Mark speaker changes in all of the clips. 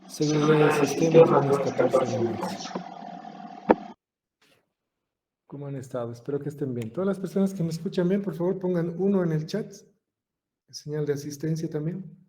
Speaker 1: Seguridad de sistemas, lunes 14 de marzo. ¿Cómo han estado? Espero que estén bien. Todas las personas que me escuchan bien, por favor, pongan uno en el chat. Señal de asistencia también.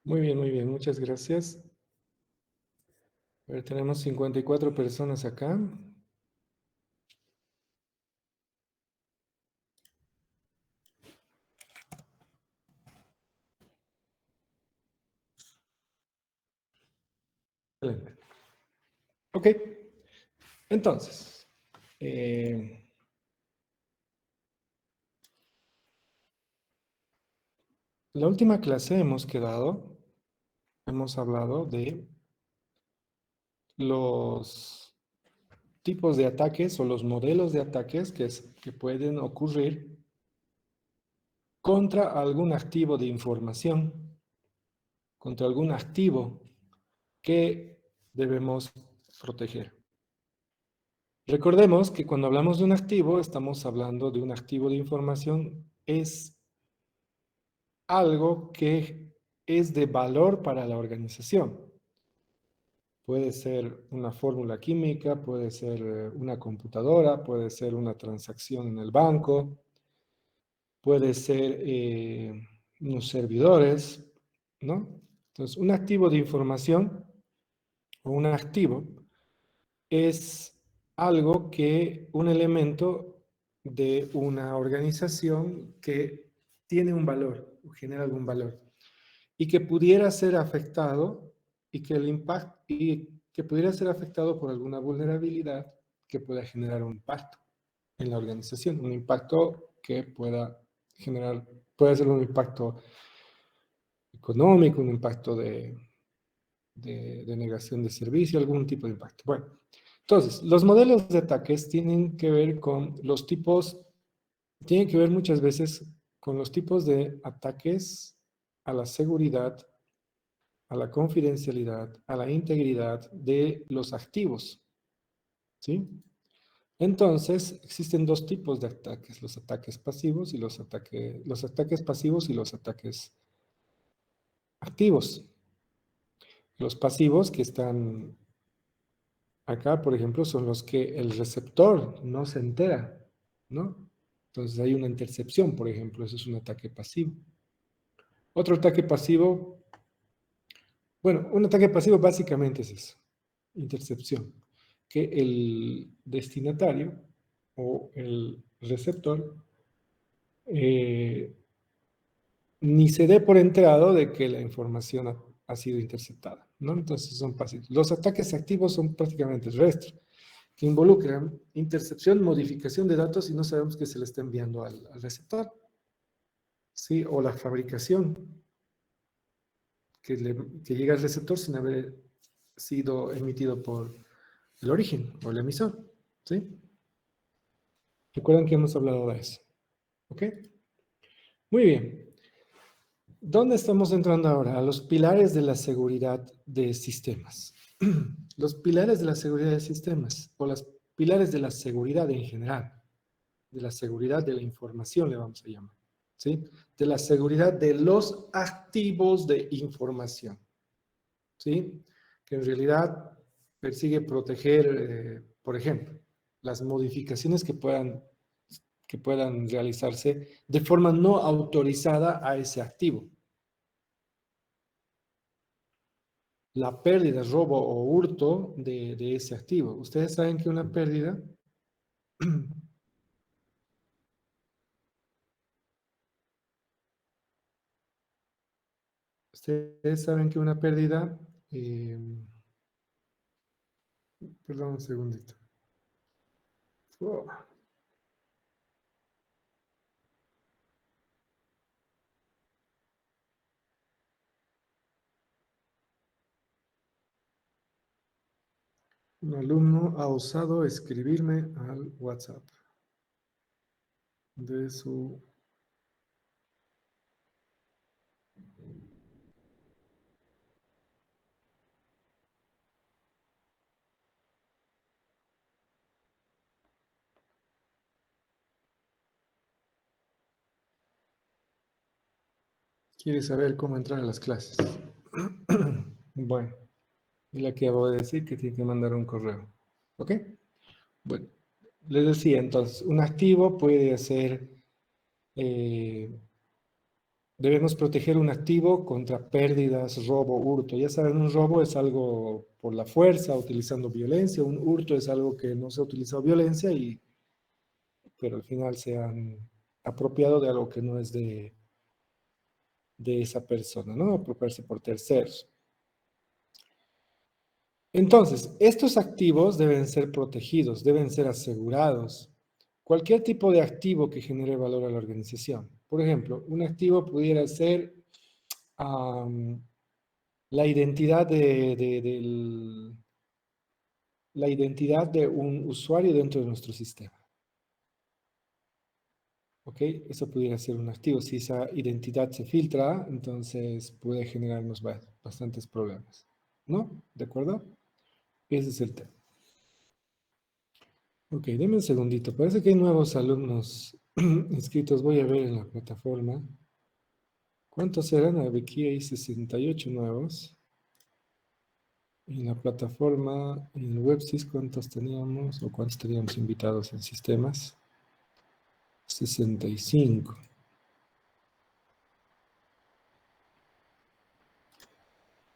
Speaker 1: Muy bien, muchas gracias. A ver, tenemos 54 personas acá. Excelente. Ok, entonces, la última clase hemos hablado de los tipos de ataques o los modelos de ataques que pueden ocurrir contra algún activo de información, contra algún activo que debemos proteger. Recordemos que cuando hablamos de un activo, estamos hablando de un activo de información, es algo que es de valor para la organización. Puede ser una fórmula química, puede ser una computadora, puede ser una transacción en el banco, puede ser unos servidores, ¿no? Entonces, un activo de información o un activo es algo que, un elemento de una organización que tiene un valor, o genera algún valor, y que pudiera ser afectado, y que el impacto, y que pudiera ser afectado por alguna vulnerabilidad que pueda generar un impacto en la organización, un impacto que pueda generar, puede ser un impacto económico, un impacto de negación de servicio, algún tipo de impacto. Bueno, entonces, los modelos de ataques tienen que ver con los tipos, tienen que ver muchas veces con los tipos de ataques a la seguridad, a la confidencialidad, a la integridad de los activos, ¿sí? Entonces, existen dos tipos de ataques, los ataques pasivos y los ataques pasivos y los ataques activos. Los pasivos que están acá, por ejemplo, son los que el receptor no se entera, ¿no? Entonces hay una intercepción, por ejemplo, eso es un ataque pasivo. Otro ataque pasivo, bueno, un ataque pasivo básicamente es eso, intercepción, que el destinatario o el receptor ni se dé por enterado de que la información ha sido interceptada, ¿no? Entonces son pasivos. Los ataques activos son prácticamente el resto, que involucran intercepción, modificación de datos y no sabemos que se le está enviando al receptor, ¿sí? O la fabricación, que llega al receptor sin haber sido emitido por el origen o el emisor, ¿sí? Recuerdan que hemos hablado de eso, ¿ok? Muy bien. ¿Dónde estamos entrando ahora? A los pilares de la seguridad de sistemas. Los pilares de la seguridad de sistemas, o los pilares de la seguridad en general, de la seguridad de la información le vamos a llamar, ¿sí? De la seguridad de los activos de información, ¿sí? Que en realidad persigue proteger, por ejemplo, las modificaciones que puedan realizarse de forma no autorizada a ese activo. La pérdida, robo o hurto de ese activo. Ustedes saben que una pérdida, ustedes saben que una pérdida, Perdón, un segundito. Oh. Un alumno ha osado escribirme al WhatsApp de su... Quiere saber cómo entrar a las clases. Bueno, y le acabo de decir que tiene que mandar un correo. ¿Ok? Bueno, les decía entonces, un activo puede ser... debemos proteger un activo contra pérdidas, robo, hurto. Ya saben, un robo es algo por la fuerza, utilizando violencia. Un hurto es algo que no se ha utilizado violencia, pero al final se han apropiado de algo que no es de esa persona, ¿no? Apropiarse por terceros. Entonces, estos activos deben ser protegidos, deben ser asegurados. Cualquier tipo de activo que genere valor a la organización. Por ejemplo, un activo pudiera ser la identidad la identidad de un usuario dentro de nuestro sistema. ¿Ok? Eso pudiera ser un activo. Si esa identidad se filtra, entonces puede generarnos bastantes problemas. ¿No? ¿De acuerdo? Ese es el tema. Ok, deme un segundito. Parece que hay nuevos alumnos inscritos. Voy a ver en la plataforma. ¿Cuántos eran? Aquí hay 68 nuevos. En la plataforma, en el WebSys, ¿cuántos teníamos? ¿O cuántos teníamos invitados en sistemas? 65.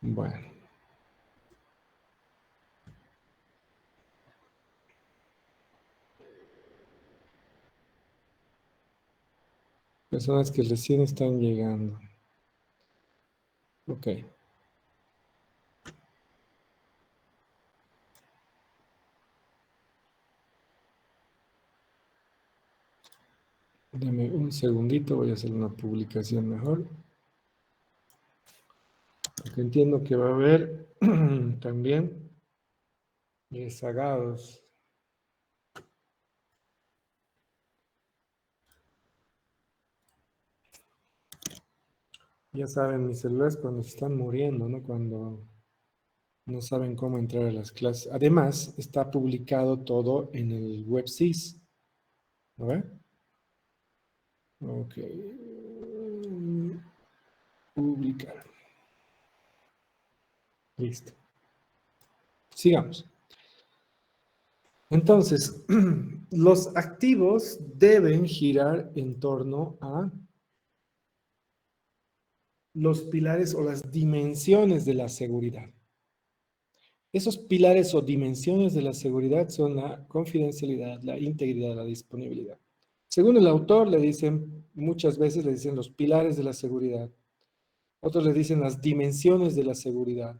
Speaker 1: Bueno. Personas que recién están llegando. Ok. Dame un segundito, voy a hacer una publicación mejor. Porque entiendo que va a haber también rezagados. Ya saben, mis celulares cuando se están muriendo, ¿no? Cuando no saben cómo entrar a las clases. Además, está publicado todo en el WebSys. ¿No ve? Ok. Publicar. Listo. Sigamos. Entonces, los activos deben girar en torno a los pilares o las dimensiones de la seguridad. Esos pilares o dimensiones de la seguridad son la confidencialidad, la integridad, la disponibilidad. Según el autor, le dicen, muchas veces le dicen los pilares de la seguridad. Otros le dicen las dimensiones de la seguridad.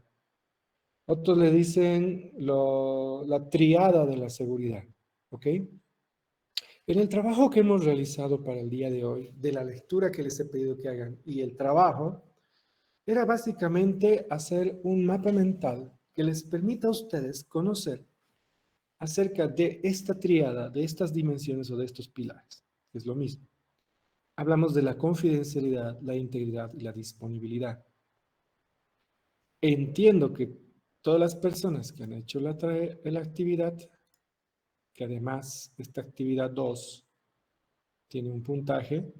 Speaker 1: Otros le dicen la triada de la seguridad. ¿Ok? En el trabajo que hemos realizado para el día de hoy, de la lectura que les he pedido que hagan y el trabajo, era básicamente hacer un mapa mental que les permita a ustedes conocer acerca de esta triada, de estas dimensiones o de estos pilares, que es lo mismo. Hablamos de la confidencialidad, la integridad y la disponibilidad. Entiendo que todas las personas que han hecho la actividad, que además esta actividad 2 tiene un puntaje,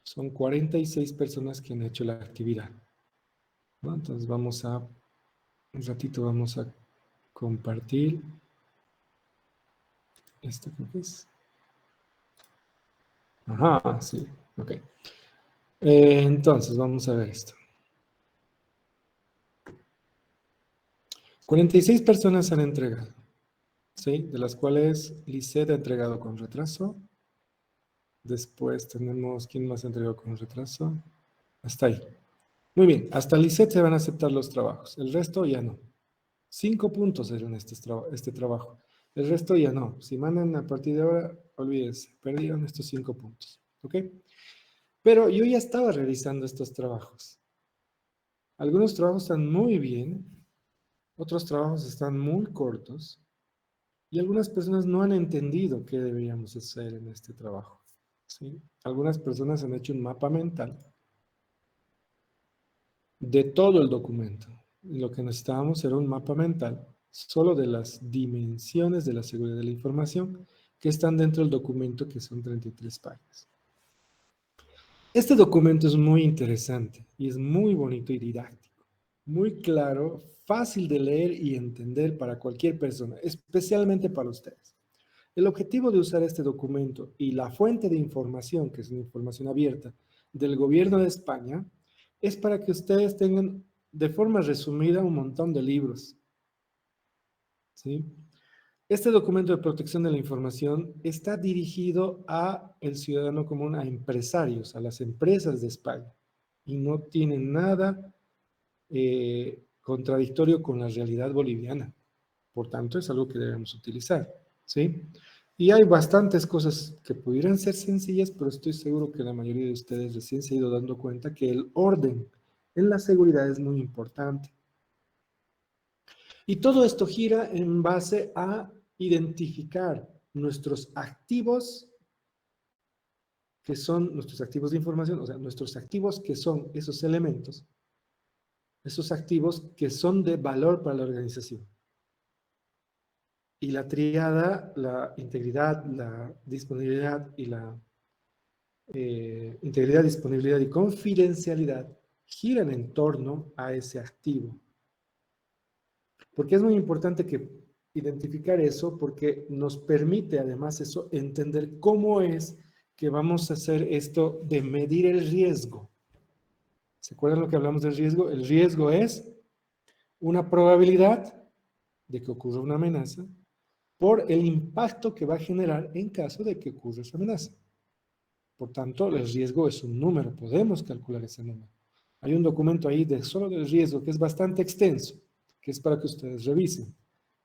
Speaker 1: son 46 personas que han hecho la actividad, ¿no? Entonces un ratito vamos a compartir. ¿Esto creo que es? Ajá, sí, ok. Entonces vamos a ver esto. 46 personas han entregado, ¿sí? De las cuales Lisette ha entregado con retraso. Después tenemos, ¿quién más ha entregado con retraso? Hasta ahí. Muy bien, hasta Lisette se van a aceptar los trabajos, el resto ya no. 5 puntos eran este trabajo. El resto ya no. Si mandan a partir de ahora, olvídense, perdieron estos 5 puntos. ¿Ok? Pero yo ya estaba realizando estos trabajos. Algunos trabajos están muy bien, otros trabajos están muy cortos y algunas personas no han entendido qué deberíamos hacer en este trabajo. ¿Sí? Algunas personas han hecho un mapa mental de todo el documento. Y lo que necesitábamos era un mapa mental solo de las dimensiones de la seguridad de la información que están dentro del documento, que son 33 páginas. Este documento es muy interesante y es muy bonito y didáctico, muy claro, fácil de leer y entender para cualquier persona, especialmente para ustedes. El objetivo de usar este documento y la fuente de información, que es una información abierta del gobierno de España, es para que ustedes tengan de forma resumida un montón de libros, ¿sí? Este documento de protección de la información está dirigido a el ciudadano común, a empresarios, a las empresas de España, y no tiene nada contradictorio con la realidad boliviana. Por tanto, es algo que debemos utilizar, ¿sí? Y hay bastantes cosas que pudieran ser sencillas, pero estoy seguro que la mayoría de ustedes recién se ha ido dando cuenta que el orden en la seguridad es muy importante. Y todo esto gira en base a identificar nuestros activos, que son nuestros activos de información, o sea, nuestros activos que son esos elementos, esos activos que son de valor para la organización. Y la triada, la integridad, la disponibilidad y la integridad, disponibilidad y confidencialidad giran en torno a ese activo. Porque es muy importante que identificar eso porque nos permite además eso entender cómo es que vamos a hacer esto de medir el riesgo. ¿Se acuerdan lo que hablamos del riesgo? El riesgo es una probabilidad de que ocurra una amenaza por el impacto que va a generar en caso de que ocurra esa amenaza. Por tanto, el riesgo es un número, podemos calcular ese número. Hay un documento ahí de solo del riesgo que es bastante extenso, que es para que ustedes revisen,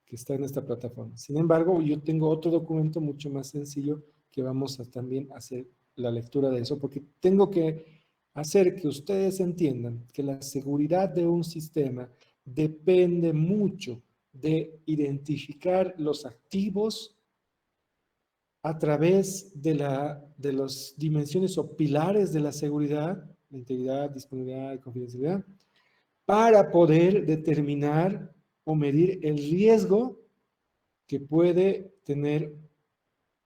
Speaker 1: que está en esta plataforma. Sin embargo, yo tengo otro documento mucho más sencillo que vamos a también hacer la lectura de eso, porque tengo que hacer que ustedes entiendan que la seguridad de un sistema depende mucho de identificar los activos a través de las dimensiones o pilares de la seguridad, la integridad, disponibilidad y confidencialidad, para poder determinar o medir el riesgo que puede tener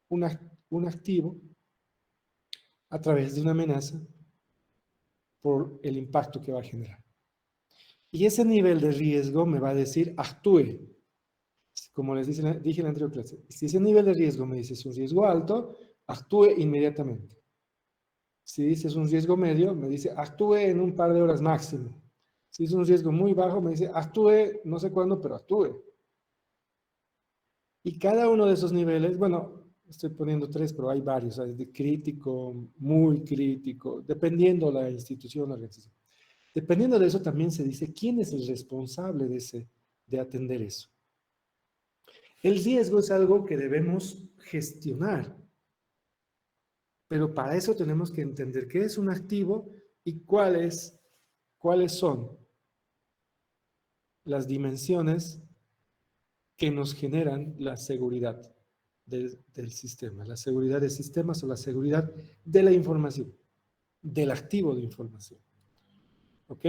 Speaker 1: un activo a través de una amenaza por el impacto que va a generar. Y ese nivel de riesgo me va a decir, actúe. Como les dije en la anterior clase, si ese nivel de riesgo me dice es un riesgo alto, actúe inmediatamente. Si dice es un riesgo medio, me dice actúe en un par de horas máximo. Si es un riesgo muy bajo, me dice actúe no sé cuándo, pero actúe. Y cada uno de esos niveles, bueno, estoy poniendo tres, pero hay varios, hay de crítico, muy crítico, dependiendo la institución, la organización. Dependiendo de eso también se dice quién es el responsable de atender eso. El riesgo es algo que debemos gestionar, pero para eso tenemos que entender qué es un activo y cuáles son las dimensiones que nos generan la seguridad del sistema, la seguridad de sistemas o la seguridad de la información, del activo de información. ¿Ok?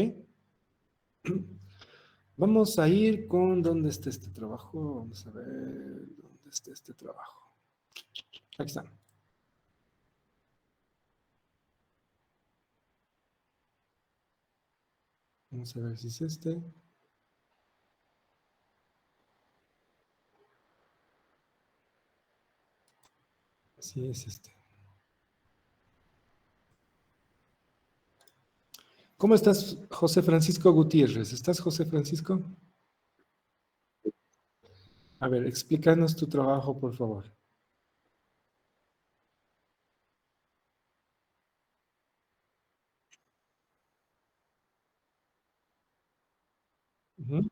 Speaker 1: Vamos a ir con dónde está este trabajo. Vamos a ver dónde está este trabajo. Aquí está. Vamos a ver si es este. Sí, es este. ¿Cómo estás, José Francisco Gutiérrez? ¿Estás, José Francisco? A ver, explícanos tu trabajo, por favor. Ujú.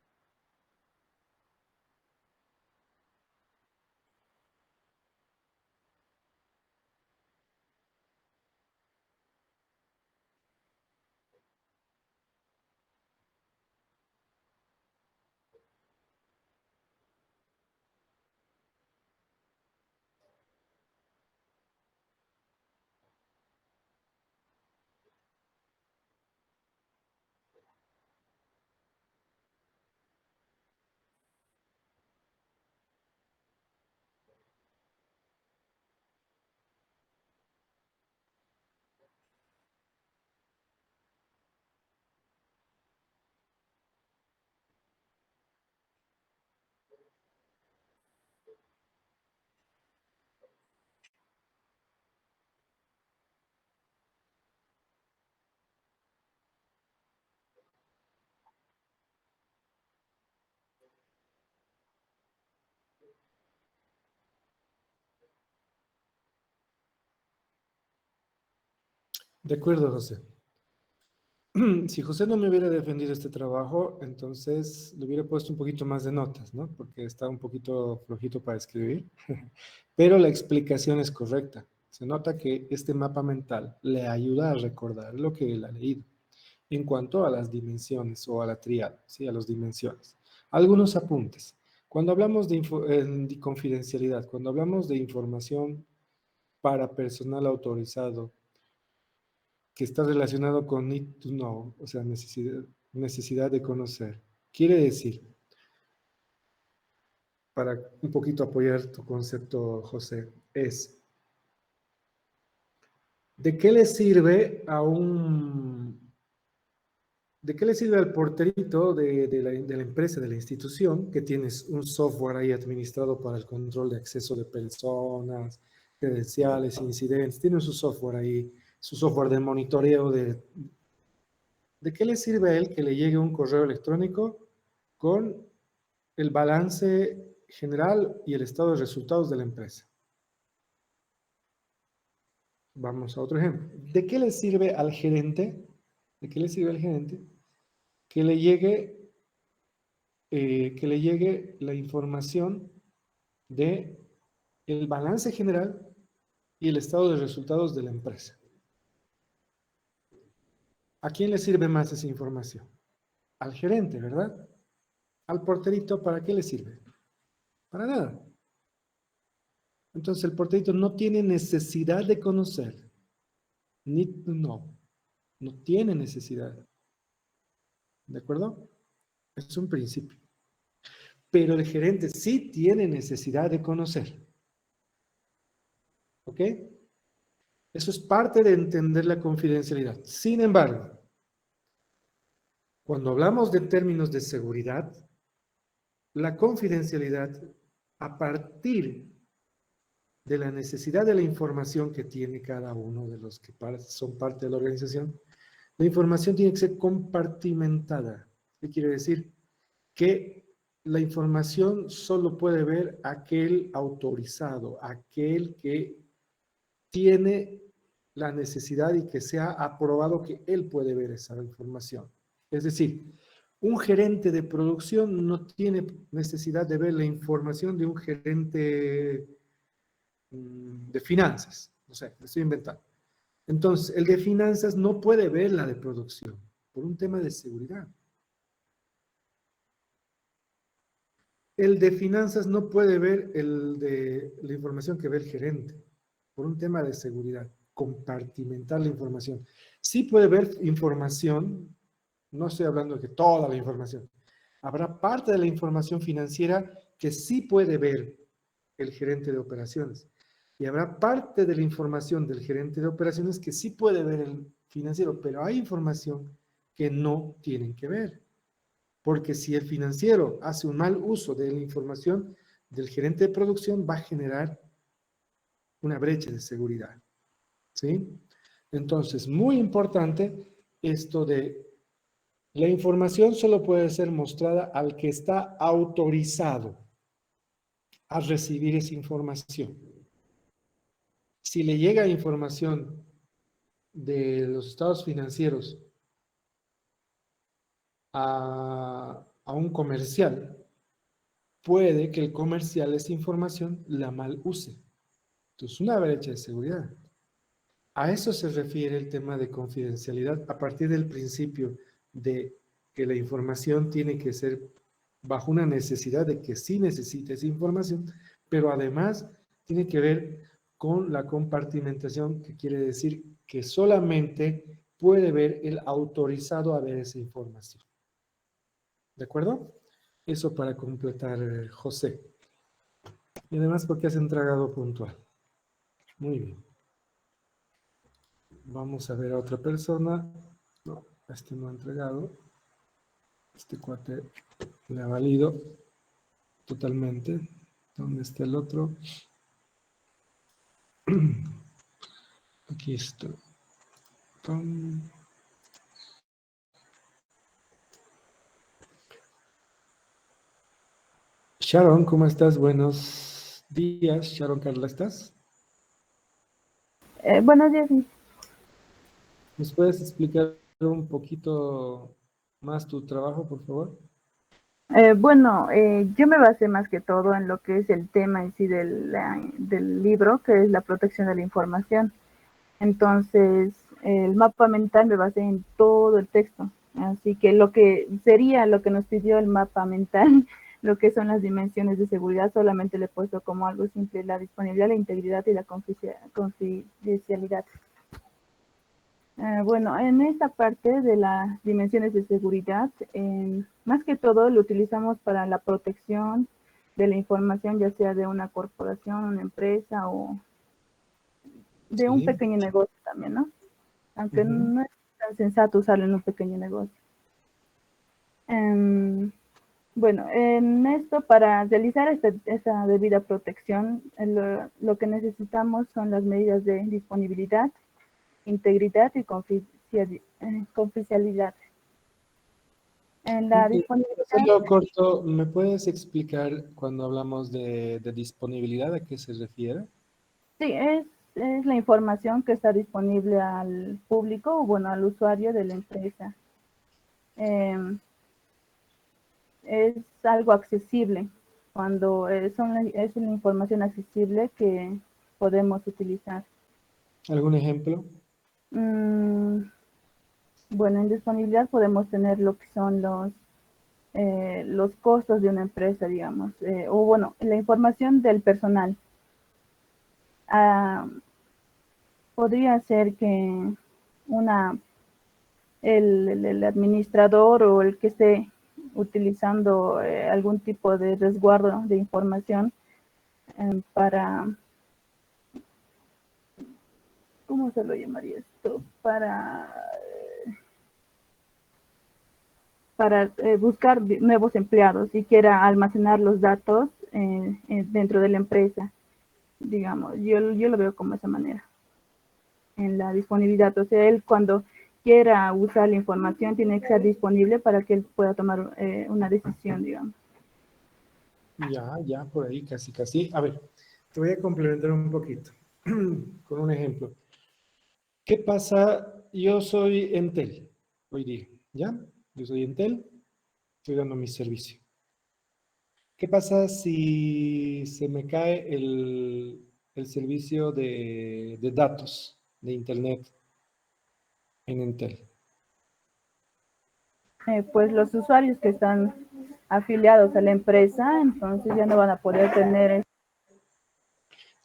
Speaker 1: De acuerdo, José. Si José no me hubiera defendido este trabajo, entonces le hubiera puesto un poquito más de notas, ¿no? Porque está un poquito flojito para escribir. Pero la explicación es correcta. Se nota que este mapa mental le ayuda a recordar lo que él ha leído en cuanto a las dimensiones o a la tríada, ¿sí? A las dimensiones. Algunos apuntes. Cuando hablamos de confidencialidad, cuando hablamos de información para personal autorizado, que está relacionado con need to know, o sea, necesidad de conocer. Quiere decir, para un poquito apoyar tu concepto, José, es, ¿de qué le sirve a ¿de qué le sirve al porterito de la empresa, de la institución, que tienes un software ahí administrado para el control de acceso de personas, credenciales, incidentes, tiene su software ahí, su software de monitoreo ¿de qué le sirve a él que le llegue un correo electrónico con el balance general y el estado de resultados de la empresa? Vamos a otro ejemplo. ¿De qué le sirve al gerente? ¿De qué le sirve al gerente que le llegue la información de el balance general y el estado de resultados de la empresa? ¿A quién le sirve más esa información? Al gerente, ¿verdad? Al porterito, ¿para qué le sirve? Para nada. Entonces el porterito no tiene necesidad de conocer, no tiene necesidad, ¿de acuerdo? Es un principio. Pero el gerente sí tiene necesidad de conocer, ¿ok? Eso es parte de entender la confidencialidad. Sin embargo, cuando hablamos de términos de seguridad, la confidencialidad, a partir de la necesidad de la información que tiene cada uno de los que son parte de la organización, la información tiene que ser compartimentada. ¿Qué quiere decir? Que la información solo puede ver aquel autorizado, aquel que tiene la necesidad y que se ha aprobado que él puede ver esa información. Es decir, un gerente de producción no tiene necesidad de ver la información de un gerente de finanzas. No sé, me estoy inventando. Entonces, el de finanzas no puede ver la de producción por un tema de seguridad. El de finanzas no puede ver el de la información que ve el gerente por un tema de seguridad, compartimentar la información. Sí puede ver información, no estoy hablando de que toda la información. Habrá parte de la información financiera que sí puede ver el gerente de operaciones. Y habrá parte de la información del gerente de operaciones que sí puede ver el financiero, pero hay información que no tienen que ver. Porque si el financiero hace un mal uso de la información del gerente de producción, va a generar una brecha de seguridad. ¿Sí? Entonces, muy importante esto de la información solo puede ser mostrada al que está autorizado a recibir esa información. Si le llega información de los estados financieros a un comercial, puede que el comercial esa información la mal use. Entonces, una brecha de seguridad. A eso se refiere el tema de confidencialidad a partir del principio de que la información tiene que ser bajo una necesidad de que sí necesite esa información, pero además tiene que ver con la compartimentación, que quiere decir que solamente puede ver el autorizado a ver esa información. ¿De acuerdo? Eso para completar, José. Y además porque has entregado puntual. Muy bien. Vamos a ver a otra persona. No, este no ha entregado. Este cuate le ha valido totalmente. ¿Dónde está el otro? Aquí está. Sharon, ¿cómo estás? Buenos días. Sharon Carla, ¿estás?
Speaker 2: Buenos días.
Speaker 1: ¿Nos puedes explicar un poquito más tu trabajo, por favor?
Speaker 2: Bueno, yo me basé más que todo en lo que es el tema en sí del libro, que es la protección de la información. Entonces, el mapa mental me basé en todo el texto. Así que lo que sería lo que nos pidió el mapa mental, lo que son las dimensiones de seguridad, solamente le he puesto como algo simple la disponibilidad, la integridad y la confidencialidad. Bueno, en esta parte de las dimensiones de seguridad, más que todo lo utilizamos para la protección de la información, ya sea de una corporación, una empresa o de un
Speaker 1: Sí.
Speaker 2: pequeño negocio también, ¿no? Aunque
Speaker 1: Ujú.
Speaker 2: no es tan sensato usarlo en un pequeño negocio. Um, bueno, en esto, para realizar esta debida protección, lo que necesitamos son las medidas de disponibilidad, integridad y confidencialidad. En la
Speaker 1: Para
Speaker 2: disponibilidad,
Speaker 1: hacerlo corto, ¿me puedes explicar cuando hablamos de disponibilidad a qué se refiere?
Speaker 2: sí, es la información que está disponible al público o, bueno, al usuario de la empresa. Eh, es algo accesible, cuando es una información accesible que podemos utilizar.
Speaker 1: ¿Algún ejemplo?
Speaker 2: Mm, bueno, en disponibilidad podemos tener lo que son los costos de una empresa, digamos, o bueno, la información del personal. Ah, podría ser que una, el administrador o el que esté utilizando algún tipo de resguardo de información para, ¿cómo se lo llamaría esto? Para buscar nuevos empleados y quiera almacenar los datos dentro de la empresa, digamos. Yo lo veo como esa manera, en la disponibilidad. O sea, él cuando quiera usar la información tiene que estar disponible para que él pueda tomar una decisión, digamos.
Speaker 1: Ya, ya, por ahí, casi, casi. A ver, te voy a complementar un poquito con un ejemplo. ¿Qué pasa? Yo soy Entel hoy día, ¿ya? Yo soy Entel, estoy dando mi servicio. ¿Qué pasa si se me cae el servicio de datos de Internet en Entel?
Speaker 2: Pues los usuarios que están afiliados a la empresa, entonces ya no van a poder tener.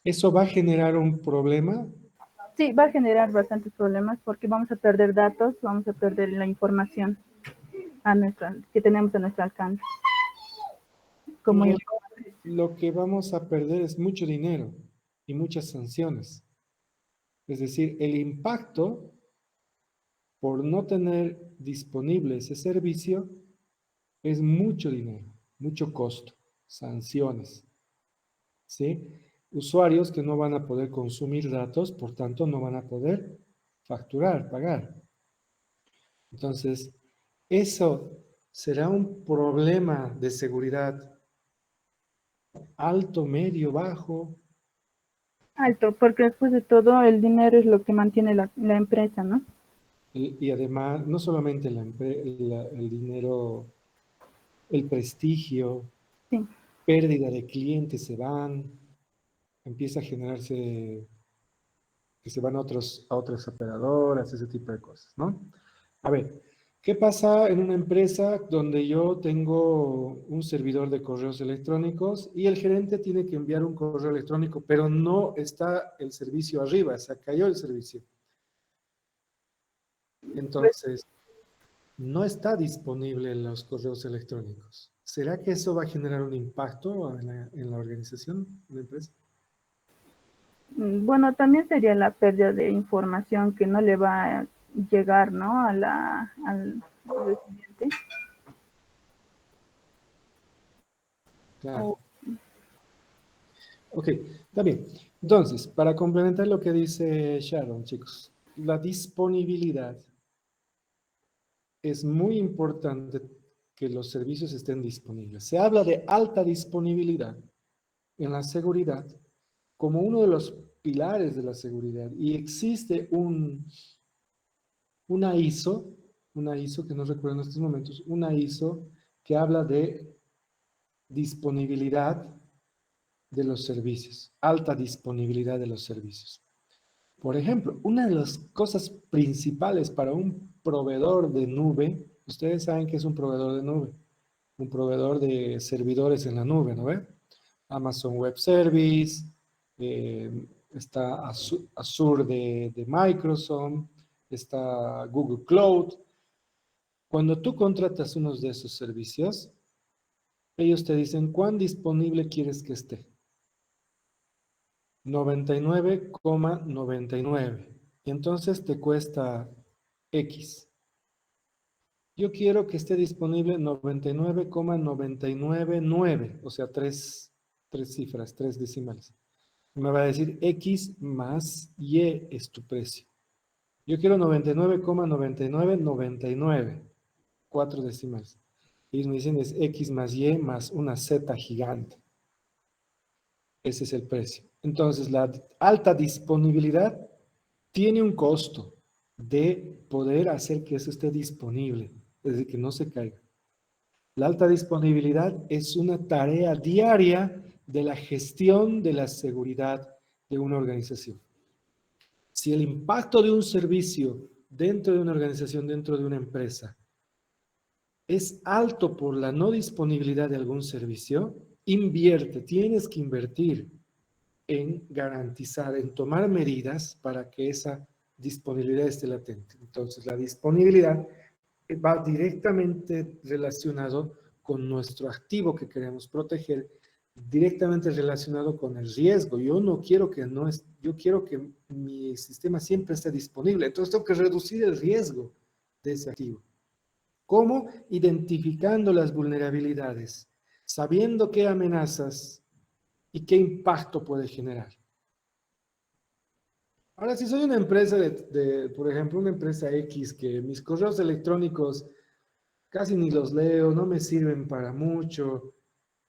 Speaker 1: ¿Eso va a generar un problema?
Speaker 2: Sí, va a generar bastantes problemas porque vamos a perder datos, vamos a perder la información que tenemos a nuestro alcance.
Speaker 1: En
Speaker 2: Como
Speaker 1: realidad, lo que vamos a perder es mucho dinero y muchas sanciones. Es decir, el impacto por no tener disponible ese servicio es mucho dinero, mucho costo, sanciones, ¿sí? Usuarios que no van a poder consumir datos, por tanto, no van a poder facturar, pagar. Entonces, eso será un problema de seguridad alto, medio, bajo,
Speaker 2: alto, porque después de todo el dinero es lo que mantiene la empresa, ¿no?
Speaker 1: y además, no solamente el dinero, el prestigio,
Speaker 2: Sí.
Speaker 1: pérdida de clientes se van, empieza a generarse que se van a otras operadoras, ese tipo de cosas, ¿no? A ver, ¿qué pasa en una empresa donde yo tengo un servidor de correos electrónicos y el gerente tiene que enviar un correo electrónico, pero no está el servicio arriba, se cayó el servicio?
Speaker 2: Pues,
Speaker 1: Entonces, no está disponible en los correos electrónicos. ¿Será que eso va a generar un impacto en la organización, en la empresa?
Speaker 2: bueno, también sería la pérdida de información que no le va a llegar, ¿no? Al residente.
Speaker 1: Claro.
Speaker 2: O,
Speaker 1: Ok, está bien. Entonces, para complementar lo que dice Sharon, chicos, la disponibilidad es muy importante que los servicios estén disponibles. Se habla de alta disponibilidad en la seguridad como uno de los pilares de la seguridad y existe una ISO, una ISO que no recuerdo en estos momentos, una ISO que habla de disponibilidad de los servicios, alta disponibilidad de los servicios. Por ejemplo, una de las cosas principales para un proveedor de nube, ustedes saben que es un proveedor de nube, un proveedor de servidores en la nube, ¿no ve? Amazon Web Service, está Azure de Microsoft, está Google Cloud. Cuando tú contratas unos de esos servicios, ellos te dicen cuán disponible quieres que esté. 99,99. Y entonces te cuesta X. Yo quiero que esté disponible 99,999, o sea, tres cifras, tres decimales. Me va a decir X más Y es tu precio. Yo quiero 99,9999, cuatro decimales. Ellos me dicen es X más Y más una Z gigante. Ese es el precio. Entonces, la alta disponibilidad tiene un costo de poder hacer que eso esté disponible, es decir, que no se caiga. La alta disponibilidad es una tarea diaria de la gestión de la seguridad de una organización. Si el impacto de un servicio dentro de una organización, dentro de una empresa, es alto por la no disponibilidad de algún servicio, invierte, tienes que invertir en garantizar, en tomar medidas para que esa disponibilidad esté latente. Entonces, la disponibilidad va directamente relacionado con nuestro activo que queremos proteger, directamente relacionado con el riesgo. Yo no quiero que no es, yo quiero que mi sistema siempre esté disponible. Entonces tengo que reducir el riesgo de ese activo. ¿Cómo? Identificando las vulnerabilidades, sabiendo qué amenazas y qué impacto puede generar. Ahora, si soy una empresa por ejemplo, una empresa X, que mis correos electrónicos casi ni los leo, no me sirven para mucho,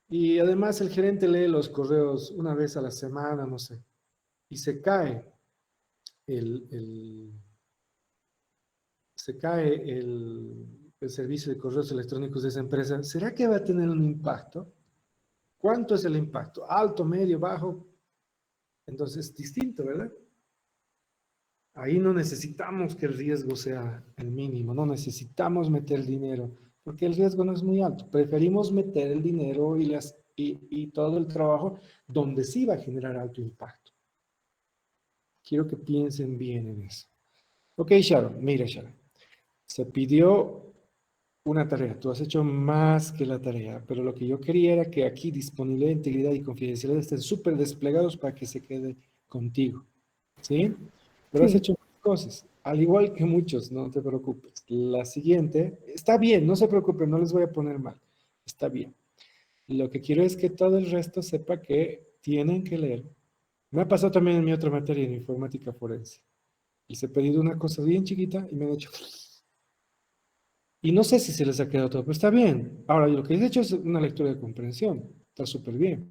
Speaker 1: y además el gerente lee los correos una vez a la semana, no sé, y el, el- se cae el servicio de correos electrónicos de esa empresa, ¿será que va a tener un impacto? ¿Cuánto es el impacto? ¿Alto, medio, bajo? Entonces, es distinto, ¿verdad? Ahí no necesitamos que el riesgo sea el mínimo, no necesitamos meter dinero, porque el riesgo no es muy alto. Preferimos meter el dinero y todo el trabajo donde sí va a generar alto impacto. Quiero que piensen bien en eso. Ok, Sharon, mira, Sharon, se pidió una tarea, tú has hecho más que la tarea, pero lo que yo quería era que aquí disponibilidad, integridad y confidencialidad estén súper desplegados para que se quede contigo. ¿Sí? Pero has
Speaker 2: Sí,
Speaker 1: hecho cosas, al igual que muchos, no te preocupes. La siguiente, está bien, no se preocupen, no les voy a poner mal, está bien. Lo que quiero es que todo el resto sepa que tienen que leer. Me ha pasado también en mi otra materia, en informática forense. Y se ha pedido una cosa bien chiquita y me han hecho... Y no sé si se les ha quedado todo, pero está bien. Ahora, lo que he hecho es una lectura de comprensión. Está súper bien.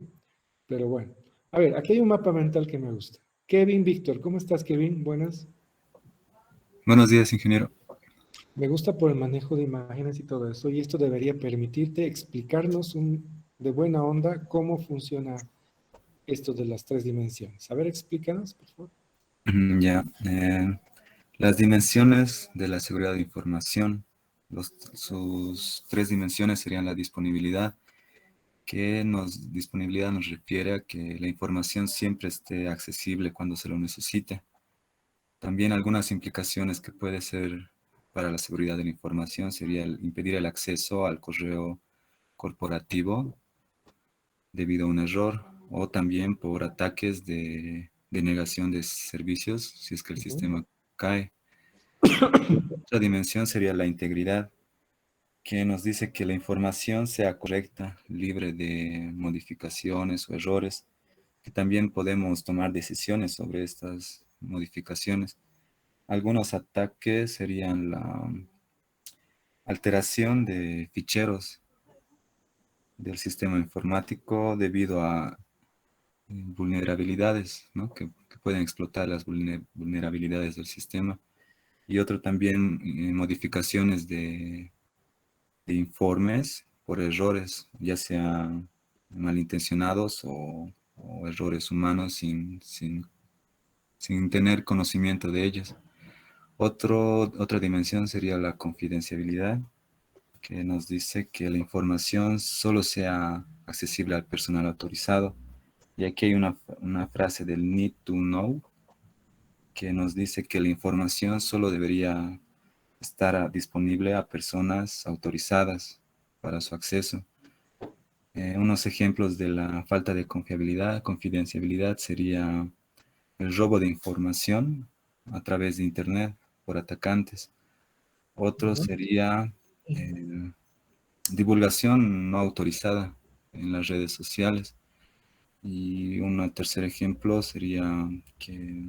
Speaker 1: Pero bueno. A ver, aquí hay un mapa mental que me gusta. Kevin Víctor, ¿cómo estás, Kevin? Buenas.
Speaker 3: Buenos días, ingeniero.
Speaker 1: Me gusta por el manejo de imágenes y todo eso, y esto debería permitirte explicarnos de buena onda cómo funciona esto de las tres dimensiones. A ver, explícanos, por favor.
Speaker 3: Ya, las dimensiones de la seguridad de información, sus tres dimensiones serían la disponibilidad, disponibilidad nos refiere a que la información siempre esté accesible cuando se lo necesite. También algunas implicaciones que puede ser para la seguridad de la información sería impedir el acceso al correo corporativo debido a un error o también por ataques de denegación de servicios si es que el
Speaker 1: Ujú.
Speaker 3: sistema cae. Otra dimensión sería la integridad, que nos dice que la información sea correcta, libre de modificaciones o errores, que también podemos tomar decisiones sobre estas modificaciones. Algunos ataques serían la alteración de ficheros del sistema informático debido a vulnerabilidades, ¿no? Que pueden explotar las vulnerabilidades del sistema. Y otro también, modificaciones de informes por errores, ya sea malintencionados o errores humanos sin tener conocimiento de ellos. Otra dimensión sería la confidencialidad, que nos dice que la información solo sea accesible al personal autorizado. Y aquí hay una frase del need to know que nos dice que la información solo debería estar disponible a personas autorizadas para su acceso. Unos ejemplos de la falta de confidencialidad sería el robo de información a través de Internet por atacantes. Otro
Speaker 1: Ujú.
Speaker 3: sería eh, divulgación no autorizada en las redes sociales. Y un tercer ejemplo sería que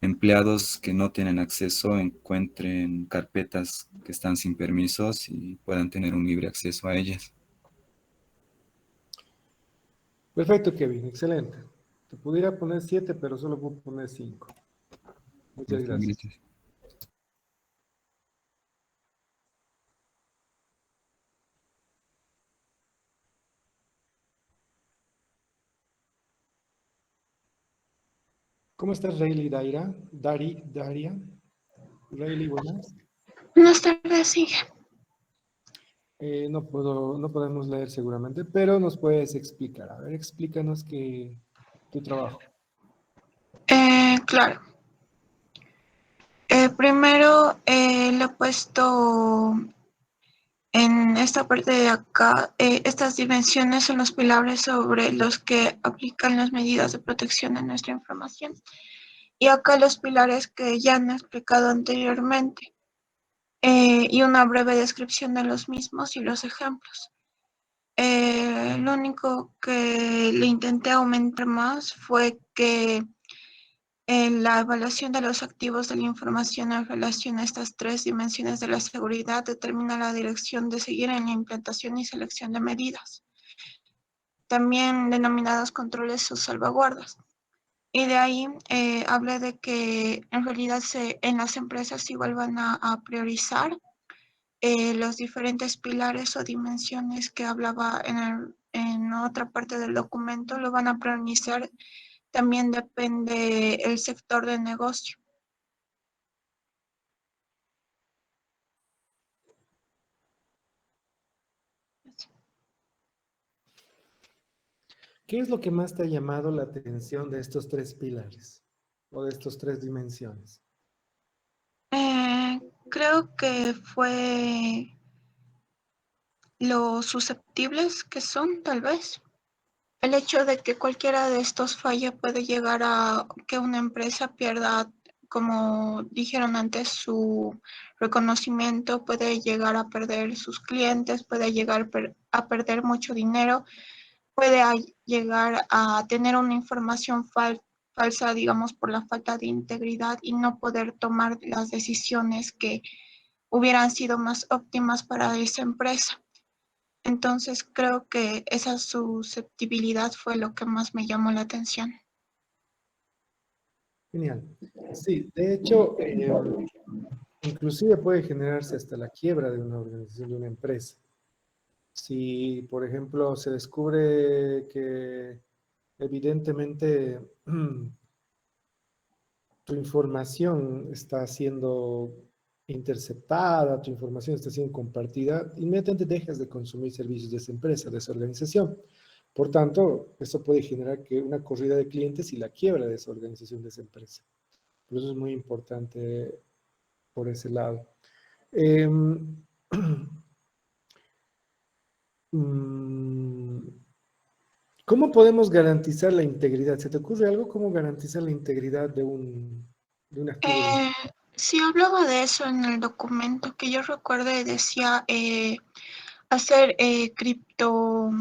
Speaker 3: empleados que no tienen acceso encuentren carpetas que están sin permisos y puedan tener un libre acceso a ellas.
Speaker 1: Perfecto, Kevin, excelente. Te pudiera poner 7, pero solo puedo poner 5. Muchas
Speaker 3: Ok,
Speaker 1: gracias.
Speaker 3: gracias.
Speaker 1: ¿Cómo estás, Rayleigh Daira? Daria. Rayleigh, buenas.
Speaker 4: Buenas tardes, sí.
Speaker 1: No podemos leer seguramente, pero nos puedes explicar. A ver, explícanos tu trabajo.
Speaker 4: Claro. Primero le he puesto en esta parte de acá, estas dimensiones son los pilares sobre los que aplican las medidas de protección de nuestra información. Y acá los pilares que ya han explicado anteriormente, y una breve descripción de los mismos y los ejemplos. Lo único que le intenté aumentar más fue que en la evaluación de los activos de la información en relación a estas tres dimensiones de la seguridad determina la dirección de seguir en la implantación y selección de medidas, también denominadas controles o salvaguardas. Y de ahí hablé de que en realidad en las empresas igual van a priorizar los diferentes pilares o dimensiones que hablaba en otra parte del documento, lo van a priorizar. También depende el sector de negocio.
Speaker 1: ¿Qué es lo que más te ha llamado la atención de estos tres pilares o de estas tres dimensiones?
Speaker 4: Eh, Creo que fue lo susceptibles que son, tal vez. El hecho de que cualquiera de estos falle puede llegar a que una empresa pierda, como dijeron antes, su reconocimiento, puede llegar a perder sus clientes, puede llegar a perder mucho dinero, puede llegar a tener una información falsa, digamos, por la falta de integridad y no poder tomar las decisiones que hubieran sido más óptimas para esa empresa. Entonces creo que esa susceptibilidad fue lo que más me llamó la atención.
Speaker 1: Genial. Sí, de hecho, inclusive puede generarse hasta la quiebra de una organización, de una empresa. Si, por ejemplo, se descubre que evidentemente tu información está siendo interceptada, tu información está siendo compartida, inmediatamente dejas de consumir servicios de esa empresa, de esa organización. Por tanto, eso puede generar que una corrida de clientes y la quiebra de esa organización, de esa empresa. Por eso es muy importante por ese lado. Em, mm, ¿Cómo podemos garantizar la integridad? ¿Se te ocurre algo? ¿Cómo garantizar la integridad de un activo de...
Speaker 4: Eh, sí hablaba de eso en el documento que yo recuerdo y decía hacer cripto,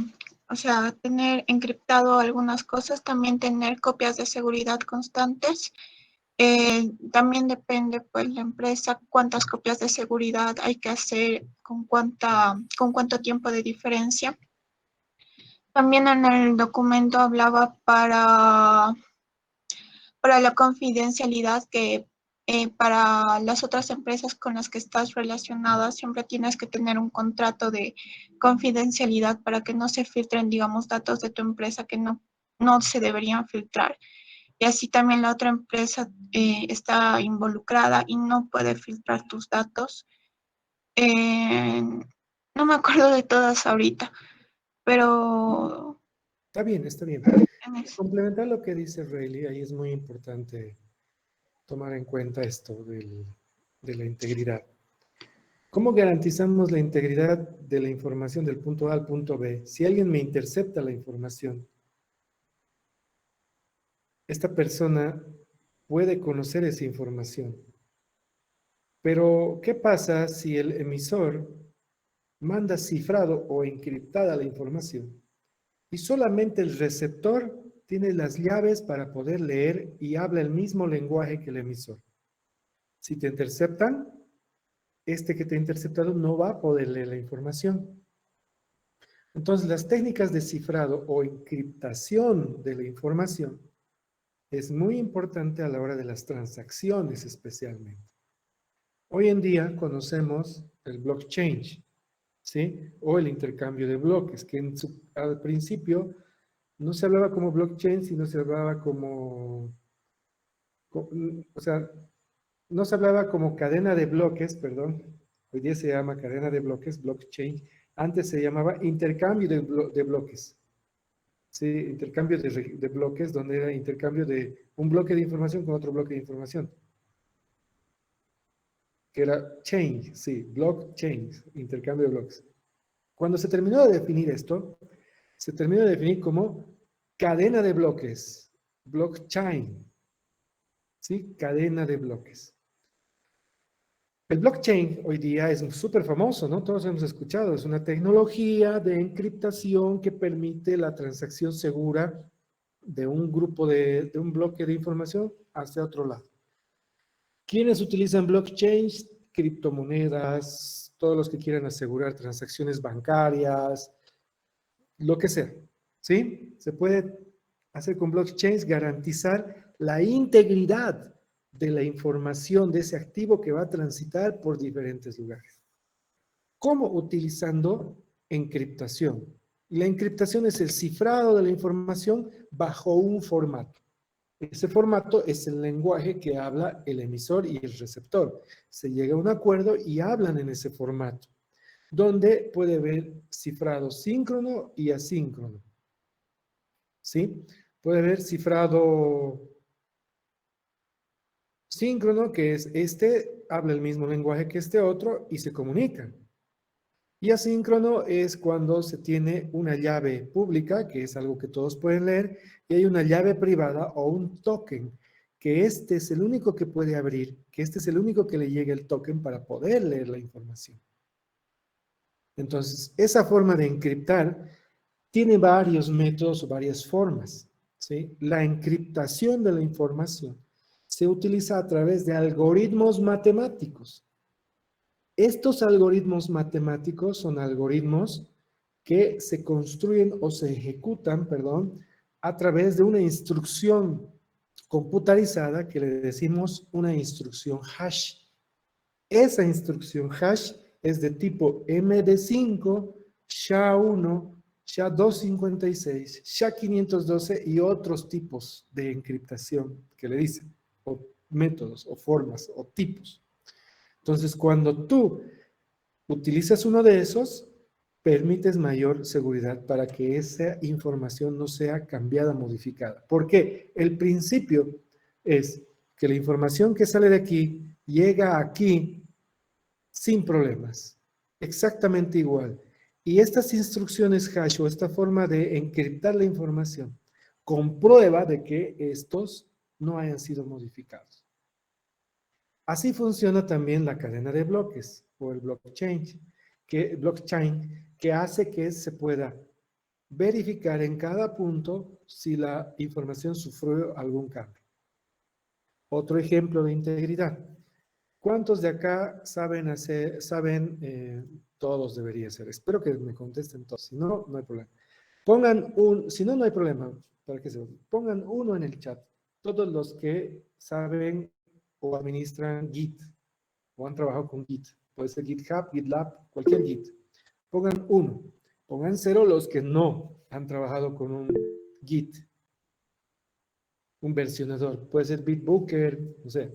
Speaker 4: o sea, tener encriptado algunas cosas, también tener copias de seguridad constantes. También depende, pues, la empresa, cuántas copias de seguridad hay que hacer, con cuánto tiempo de diferencia. También en el documento hablaba para la confidencialidad que para las otras empresas con las que estás relacionada, siempre tienes que tener un contrato de confidencialidad para que no se filtren, digamos, datos de tu empresa que no se deberían filtrar. Y así también la otra empresa está involucrada y no puede filtrar tus datos. Eh, no me acuerdo de todas ahorita, pero
Speaker 1: Está bien, está bien.
Speaker 4: en eso.
Speaker 1: Complementar lo que dice Rayleigh, ahí es muy importante tomar en cuenta esto de la integridad. ¿Cómo garantizamos la integridad de la información del punto A al punto B? Si alguien me intercepta la información, esta persona puede conocer esa información. Pero, ¿qué pasa si el emisor manda cifrado o encriptada la información y solamente el receptor tiene las llaves para poder leer y habla el mismo lenguaje que el emisor? Si te interceptan, este que te ha interceptado no va a poder leer la información. Entonces, las técnicas de cifrado o encriptación de la información es muy importante a la hora de las transacciones especialmente. Hoy en día conocemos el blockchain, ¿sí? O el intercambio de bloques, que al principio no se hablaba como blockchain, sino se hablaba o sea, no se hablaba como cadena de bloques, perdón. Hoy día se llama cadena de bloques, blockchain. Antes se llamaba intercambio de bloques. Sí, intercambio de bloques, donde era intercambio de un bloque de información con otro bloque de información. Que era chain, sí, blockchain, intercambio de bloques. Cuando se terminó de definir esto, se terminó de definir como cadena de bloques, blockchain, ¿sí? Cadena de bloques. El blockchain hoy día es súper famoso, ¿no? Todos hemos escuchado, es una tecnología de encriptación que permite la transacción segura de un grupo de un bloque de información hacia otro lado. ¿Quiénes utilizan blockchain? Criptomonedas, todos los que quieran asegurar transacciones bancarias, lo que sea, ¿sí? Se puede hacer con blockchains, garantizar la integridad de la información de ese activo que va a transitar por diferentes lugares. ¿Cómo? Utilizando encriptación. Y la encriptación es el cifrado de la información bajo un formato. Ese formato es el lenguaje que habla el emisor y el receptor. Se llega a un acuerdo y hablan en ese formato, donde puede haber cifrado síncrono y asíncrono. ¿Sí? Puede haber cifrado síncrono, que es este habla el mismo lenguaje que este otro y se comunican. Y asíncrono es cuando se tiene una llave pública, que es algo que todos pueden leer, y hay una llave privada o un token, que este es el único que puede abrir, que este es el único que le llega el token para poder leer la información. Entonces, esa forma de encriptar tiene varios métodos o varias formas, ¿sí? La encriptación de la información se utiliza a través de algoritmos matemáticos. Estos algoritmos matemáticos son algoritmos que se construyen o se ejecutan, perdón, a través de una instrucción computarizada que le decimos una instrucción hash. Esa instrucción hash es de tipo MD5, SHA-1, SHA-256, SHA-512 y otros tipos de encriptación que le dicen, o métodos, o formas, o tipos. Entonces, cuando tú utilizas uno de esos, permites mayor seguridad para que esa información no sea cambiada, modificada. ¿Por qué? El principio es que la información que sale de aquí llega aquí sin problemas, exactamente igual. Y estas instrucciones hash o esta forma de encriptar la información comprueba de que estos no hayan sido modificados. Así funciona también la cadena de bloques o el blockchain, que hace que se pueda verificar en cada punto si la información sufrió algún cambio. Otro ejemplo de integridad. ¿Cuántos de acá saben todos debería ser? Espero que me contesten todos, si no, no hay problema. Si no, no hay problema, pongan uno en el chat. Todos los que saben o administran Git o han trabajado con Git. Puede ser GitHub, GitLab, cualquier Git. Pongan 1. Pongan 0 los que no han trabajado con un Git, un versionador. Puede ser Bitbucket, no sé.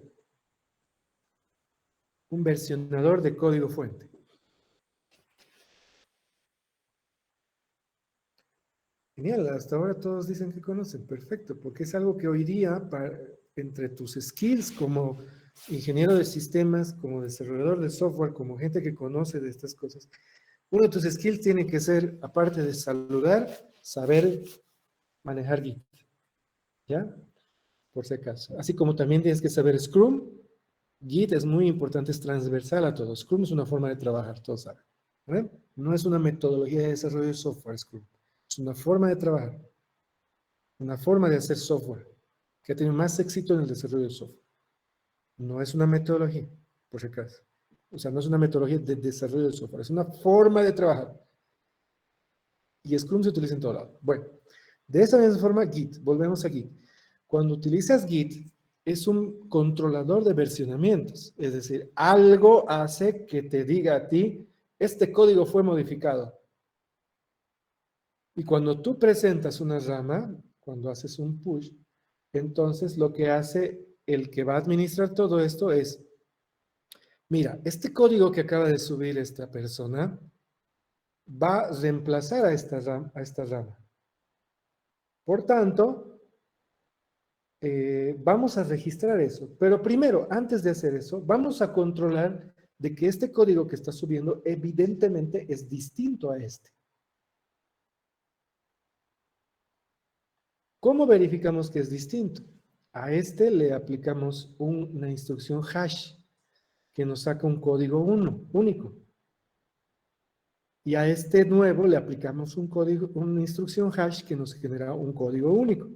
Speaker 1: Un versionador de código fuente. Genial, hasta ahora todos dicen que conocen, perfecto, porque es algo que hoy día, entre tus skills como ingeniero de sistemas, como desarrollador de software, como gente que conoce de estas cosas, uno de tus skills tiene que ser, aparte de saludar, saber manejar Git, ¿ya? Por si acaso. Así como también tienes que saber Scrum, Git es muy importante, es transversal a todos. Scrum es una forma de trabajar, todos saben. ¿Vale? No es una metodología de desarrollo de software, Scrum. Es una forma de trabajar, una forma de hacer software, que ha tenido más éxito en el desarrollo de software. No es una metodología, por si acaso. O sea, no es una metodología de desarrollo de software, es una forma de trabajar. Y Scrum se utiliza en todo lado. Bueno, de esa misma forma, Git, volvemos a Git. Cuando utilizas Git, es un controlador de versionamientos. Es decir, algo hace que te diga a ti, este código fue modificado. Y cuando tú presentas una rama, cuando haces un push, entonces lo que hace el que va a administrar todo esto es, mira, este código que acaba de subir esta persona va a reemplazar a esta rama. Por tanto, vamos a registrar eso. Pero primero, antes de hacer eso, vamos a controlar de que este código que está subiendo evidentemente es distinto a este. ¿Cómo verificamos que es distinto? A este le aplicamos una instrucción hash que nos saca un código único. Y a este nuevo le aplicamos una instrucción hash que nos genera un código único.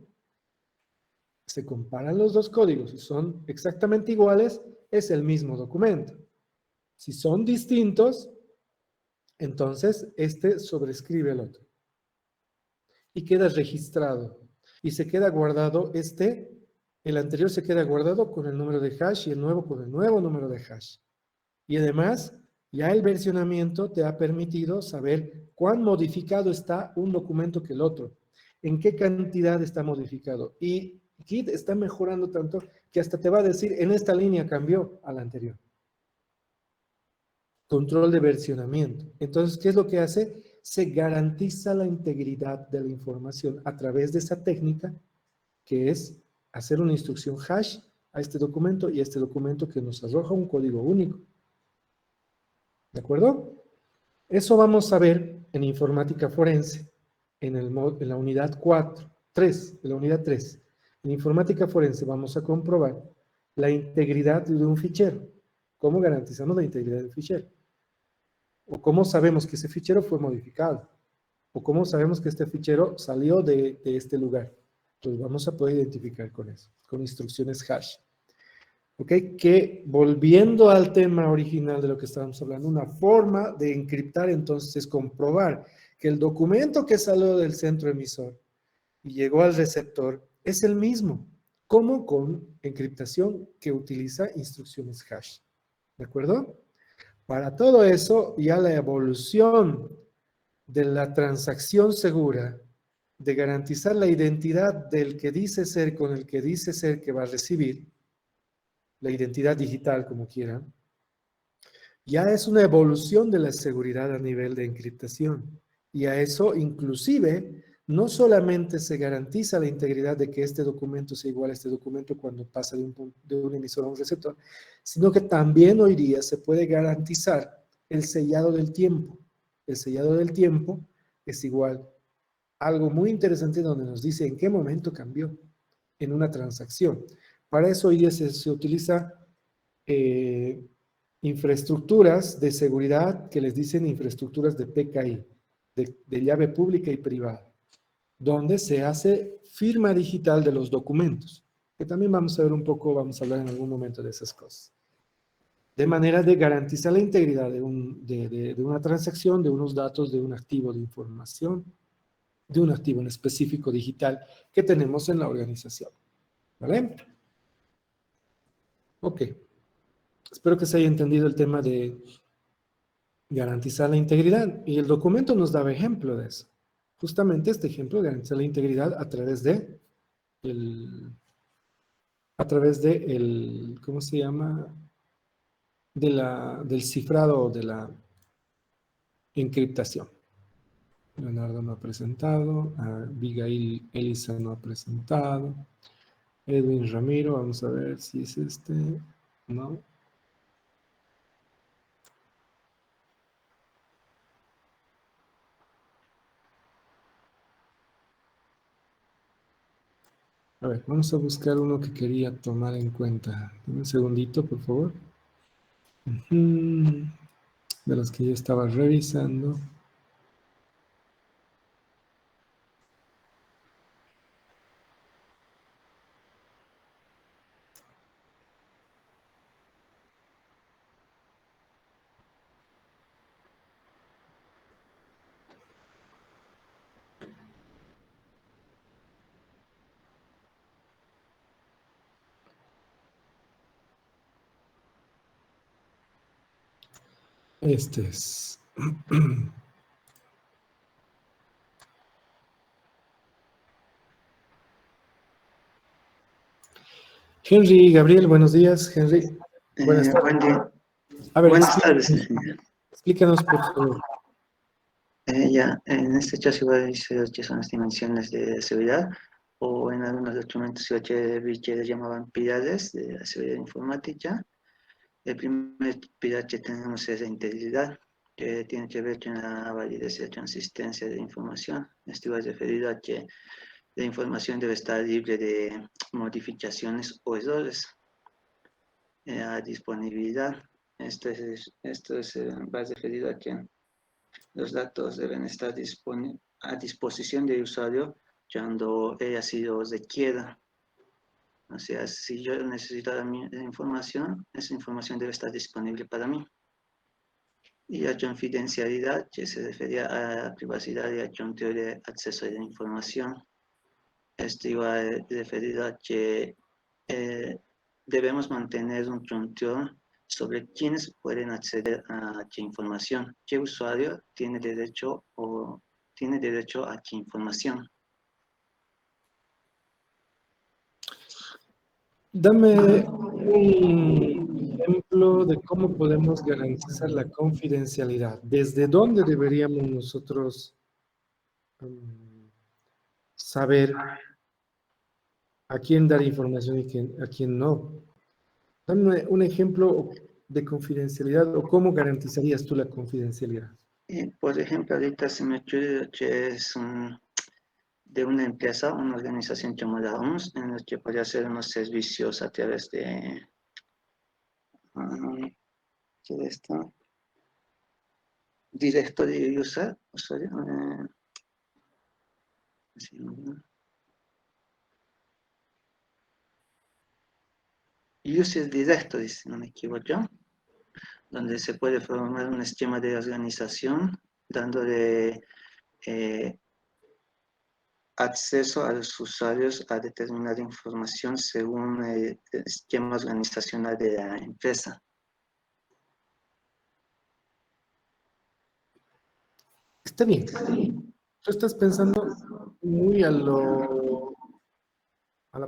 Speaker 1: Se comparan los dos códigos. Si son exactamente iguales, es el mismo documento. Si son distintos, entonces este sobrescribe al otro. Y queda registrado. Y se queda guardado el anterior se queda guardado con el número de hash y el nuevo con el nuevo número de hash. Y además, ya el versionamiento te ha permitido saber cuán modificado está un documento que el otro, en qué cantidad está modificado. Y Git está mejorando tanto que hasta te va a decir, en esta línea cambió a la anterior. Control de versionamiento. Entonces, ¿qué es lo que hace? Se garantiza la integridad de la información a través de esa técnica que es hacer una instrucción hash a este documento y a este documento que nos arroja un código único. ¿De acuerdo? Eso vamos a ver en informática forense, en la unidad 3, en la unidad 3. En informática forense vamos a comprobar la integridad de un fichero. ¿Cómo garantizamos la integridad del fichero? O cómo sabemos que ese fichero fue modificado. O cómo sabemos que este fichero salió de este lugar. Entonces vamos a poder identificar con eso, con instrucciones hash. ¿Ok? Que volviendo al tema original de lo que estábamos hablando, una forma de encriptar entonces es comprobar que el documento que salió del centro emisor y llegó al receptor es el mismo, como con encriptación que utiliza instrucciones hash. ¿De acuerdo? Para todo eso, ya la evolución de la transacción segura, de garantizar la identidad del que dice ser con el que dice ser que va a recibir, la identidad digital como quieran, ya es una evolución de la seguridad a nivel de encriptación. Y a eso inclusive no solamente se garantiza la integridad de que este documento sea igual a este documento cuando pasa de un emisor a un receptor, sino que también hoy día se puede garantizar el sellado del tiempo. El sellado del tiempo es igual a algo muy interesante donde nos dice en qué momento cambió en una transacción. Para eso hoy día se utiliza infraestructuras de seguridad que les dicen infraestructuras de PKI, de llave pública y privada, donde se hace firma digital de los documentos, que también vamos a ver un poco, vamos a hablar en algún momento de esas cosas. De manera de garantizar la integridad de una transacción, de unos datos, de un activo de información, de un activo en específico digital que tenemos en la organización. ¿Vale? Ok. Espero que se haya entendido el tema de garantizar la integridad. Y el documento nos daba ejemplo de eso. Justamente este ejemplo de garantizar la integridad el, ¿cómo se llama? Del cifrado o de la encriptación. Leonardo no ha presentado, Abigail Elisa no ha presentado, Edwin Ramiro, vamos a ver si es este, no. A ver, vamos a buscar uno que quería tomar en cuenta. Un segundito, por favor. Ujú. De los que yo estaba revisando. Este es. Henry, Gabriel, buenos días. Henry, buenas tardes.
Speaker 5: Buen día.
Speaker 1: A ver,
Speaker 5: Buenas tardes.
Speaker 1: explícanos, por favor.
Speaker 5: Ya, en este caso igual dice que son las dimensiones de seguridad, o en algunos documentos que vi que les llamaban pilares de la seguridad informática. El primer pilar que tenemos es la integridad, que tiene que ver con la validez y la consistencia de la información. Esto va referido a que la información debe estar libre de modificaciones o errores. La disponibilidad, va referido a que los datos deben estar a disposición del usuario cuando ella así lo requiera. O sea, si yo necesito la información, esa información debe estar disponible para mí. Y la confidencialidad, que se refería a la privacidad y al control de acceso a la información. Esto iba referido a que debemos mantener un control sobre quiénes pueden acceder a qué información, qué usuario tiene derecho a qué información.
Speaker 1: Dame un ejemplo de cómo podemos garantizar la confidencialidad. ¿Desde dónde deberíamos nosotros saber a quién dar información y a quién no? Dame un ejemplo de confidencialidad o cómo garantizarías tú la confidencialidad.
Speaker 5: Por ejemplo, ahorita se me ocurre que es de una empresa, una organización llamada OMS, en la que podría hacer unos servicios a través de ¿qué es esto? Directory usuario, User Directory, si no me equivoco, donde se puede formar un esquema de organización dándole acceso a los usuarios a determinada información según el esquema organizacional de la empresa.
Speaker 1: Está bien. Tú estás pensando muy a la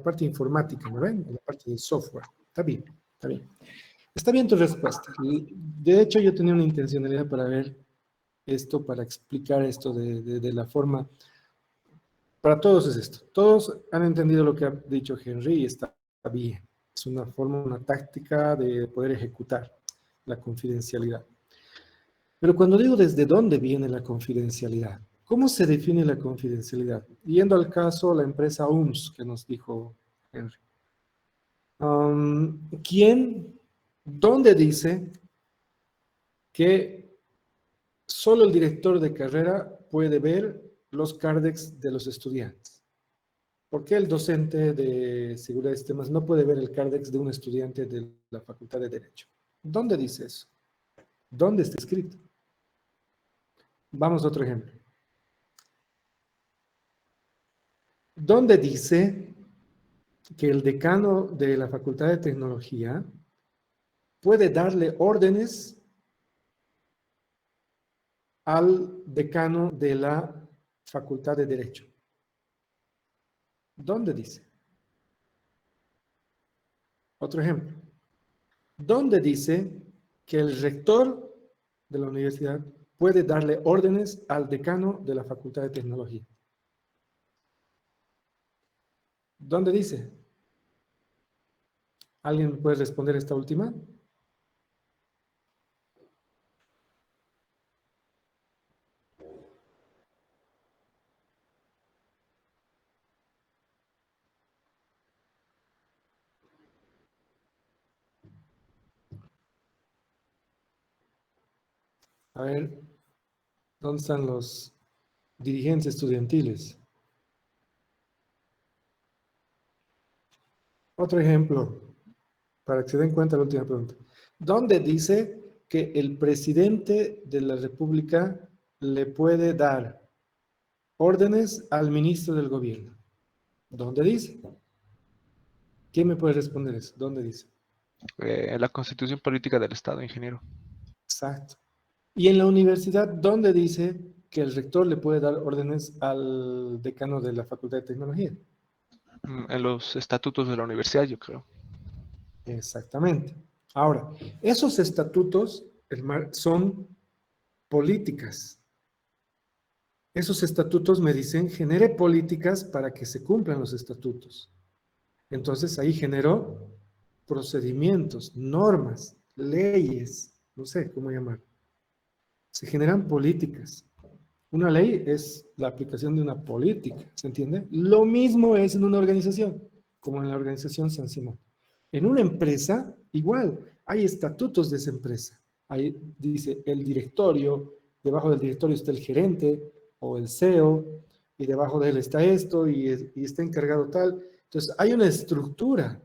Speaker 1: parte informática, ¿no ven? A la parte del software. Está bien, está bien. Está bien tu respuesta. De hecho, yo tenía una intencionalidad para ver esto, para explicar esto de la forma. Para todos es esto. Todos han entendido lo que ha dicho Henry y está bien. Es una forma, una táctica de poder ejecutar la confidencialidad. Pero cuando digo desde dónde viene la confidencialidad, ¿cómo se define la confidencialidad? Yendo al caso, la empresa UMS que nos dijo Henry. ¿Dónde dice que solo el director de carrera puede ver los CARDEX de los estudiantes? ¿Por qué el docente de seguridad de sistemas no puede ver el CARDEX de un estudiante de la Facultad de Derecho? ¿Dónde dice eso? ¿Dónde está escrito? Vamos a otro ejemplo. ¿Dónde dice que el decano de la Facultad de Tecnología puede darle órdenes al decano de la Facultad de Derecho. ¿Dónde dice? Otro ejemplo. ¿Dónde dice que el rector de la universidad puede darle órdenes al decano de la Facultad de Tecnología? ¿Dónde dice? ¿Alguien me puede responder esta última? A ver, ¿dónde están los dirigentes estudiantiles? Otro ejemplo, para que se den cuenta de la última pregunta. ¿Dónde dice que el presidente de la República le puede dar órdenes al ministro del gobierno? ¿Dónde dice? ¿Quién me puede responder eso? ¿Dónde dice?
Speaker 6: La Constitución Política del Estado, ingeniero.
Speaker 1: Exacto. Y en la universidad, ¿dónde dice que el rector le puede dar órdenes al decano de la Facultad de Tecnología?
Speaker 6: En los estatutos de la universidad, yo creo.
Speaker 1: Exactamente. Ahora, esos estatutos son políticas. Esos estatutos me dicen, genere políticas para que se cumplan los estatutos. Entonces ahí generó procedimientos, normas, leyes, no sé cómo llamar. Se generan políticas. Una ley es la aplicación de una política, ¿se entiende? Lo mismo es en una organización, como en la organización San Simón. En una empresa, igual, hay estatutos de esa empresa. Ahí dice el directorio, debajo del directorio está el gerente o el CEO, y debajo de él está esto, y está encargado tal. Entonces, hay una estructura.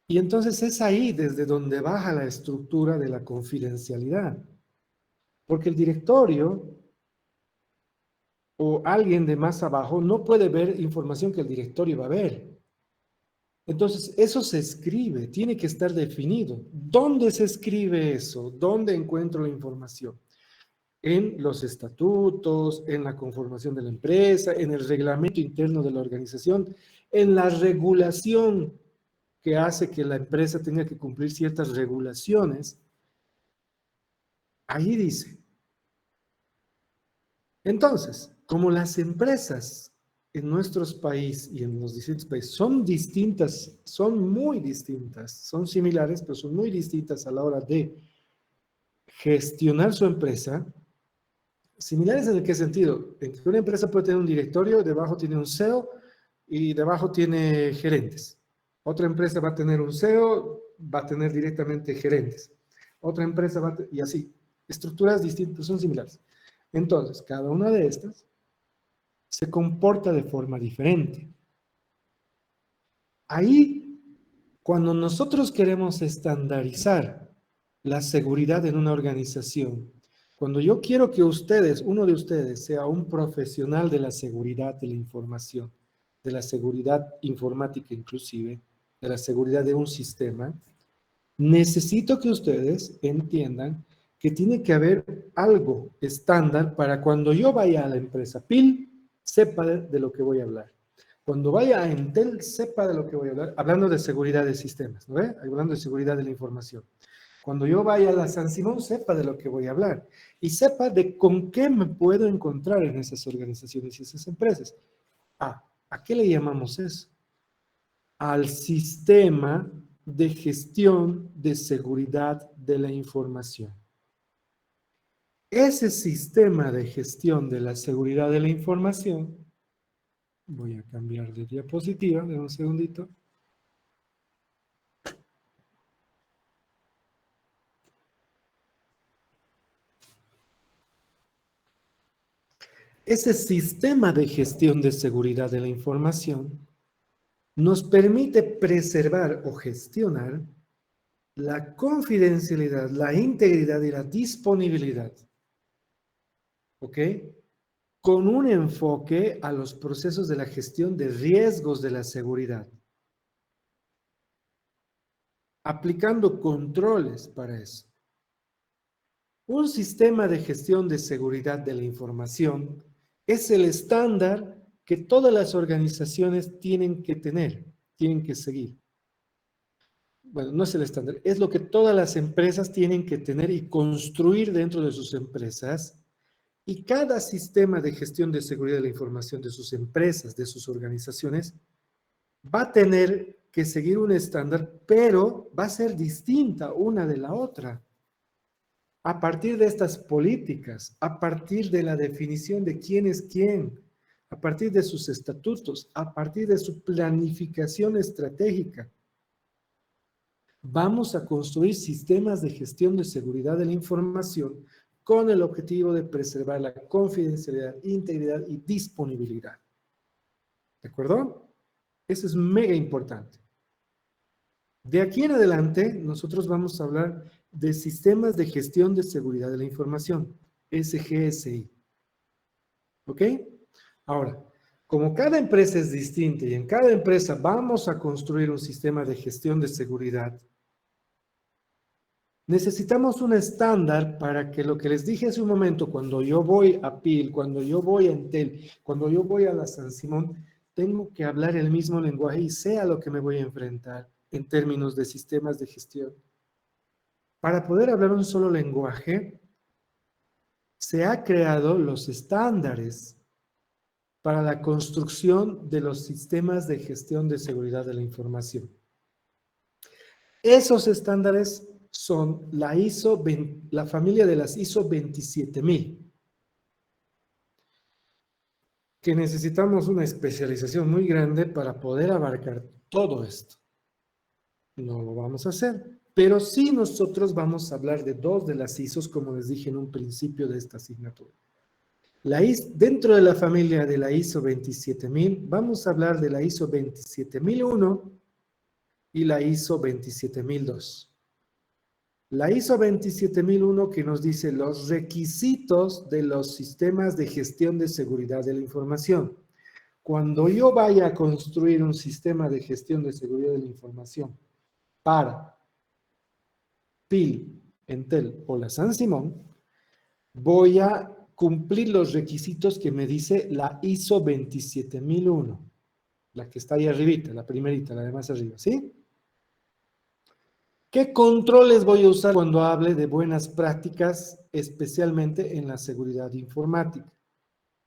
Speaker 1: Y entonces es ahí desde donde baja la estructura de la confidencialidad. Porque el directorio o alguien de más abajo no puede ver información que el directorio va a ver. Entonces, eso se escribe, tiene que estar definido. ¿Dónde se escribe eso? ¿Dónde encuentro la información? En los estatutos, en la conformación de la empresa, en el reglamento interno de la organización, en la regulación que hace que la empresa tenga que cumplir ciertas regulaciones. Ahí dice. Entonces, como las empresas en nuestros países y en los distintos países son distintas, son muy distintas, son similares, pero son muy distintas a la hora de gestionar su empresa. ¿Similares en qué sentido? En que una empresa puede tener un directorio, debajo tiene un CEO y debajo tiene gerentes. Otra empresa va a tener un CEO, va a tener directamente gerentes. Otra empresa va a y así. Estructuras distintas, son similares. Entonces, cada una de estas se comporta de forma diferente. Ahí, cuando nosotros queremos estandarizar la seguridad en una organización, cuando yo quiero que ustedes, uno de ustedes, sea un profesional de la seguridad de la información, de la seguridad informática inclusive, de la seguridad de un sistema, necesito que ustedes entiendan que tiene que haber algo estándar para cuando yo vaya a la empresa PIL, sepa de lo que voy a hablar. Cuando vaya a Entel, sepa de lo que voy a hablar, hablando de seguridad de sistemas, ¿no ve? Hablando de seguridad de la información. Cuando yo vaya a la San Simón, sepa de lo que voy a hablar y sepa de con qué me puedo encontrar en esas organizaciones y esas empresas. ¿A qué le llamamos eso? Al sistema de gestión de seguridad de la información. Ese sistema de gestión de la seguridad de la información, voy a cambiar de diapositiva, de un segundito. Ese sistema de gestión de seguridad de la información nos permite preservar o gestionar la confidencialidad, la integridad y la disponibilidad. ¿Ok? Con un enfoque a los procesos de la gestión de riesgos de la seguridad. aplicando controles para eso. Un sistema de gestión de seguridad de la información es el estándar que todas las organizaciones tienen que tener, tienen que seguir. Bueno, no es el estándar, es lo que todas las empresas tienen que tener y construir dentro de sus empresas. Y cada sistema de gestión de seguridad de la información de sus empresas, de sus organizaciones, va a tener que seguir un estándar, pero va a ser distinta una de la otra. A partir de estas políticas, a partir de la definición de quién es quién, a partir de sus estatutos, a partir de su planificación estratégica, vamos a construir sistemas de gestión de seguridad de la información con el objetivo de preservar la confidencialidad, integridad y disponibilidad. ¿De acuerdo? Eso es mega importante. De aquí en adelante, nosotros vamos a hablar de sistemas de gestión de seguridad de la información, SGSI. ¿Ok? Ahora, como cada empresa es distinta y en cada empresa vamos a construir un sistema de gestión de seguridad, necesitamos un estándar para que lo que les dije hace un momento, cuando yo voy a PIL, cuando yo voy a Entel, cuando yo voy a la San Simón, tengo que hablar el mismo lenguaje y sé a lo que me voy a enfrentar en términos de sistemas de gestión. Para poder hablar un solo lenguaje, se han creado los estándares para la construcción de los sistemas de gestión de seguridad de la información. Esos estándares son la familia de las ISO 27000, que necesitamos una especialización muy grande para poder abarcar todo esto. No lo vamos a hacer, pero sí nosotros vamos a hablar de dos de las ISOs, como les dije en un principio de esta asignatura. Dentro de la familia de la ISO 27000, vamos a hablar de la ISO 27001 y la ISO 27002. La ISO 27001 que nos dice los requisitos de los sistemas de gestión de seguridad de la información. Cuando yo vaya a construir un sistema de gestión de seguridad de la información para PIL, Entel o la San Simón, voy a cumplir los requisitos que me dice la ISO 27001, la que está ahí arribita, la primerita, la de más arriba, ¿sí? ¿Qué controles voy a usar cuando hable de buenas prácticas, especialmente en la seguridad informática?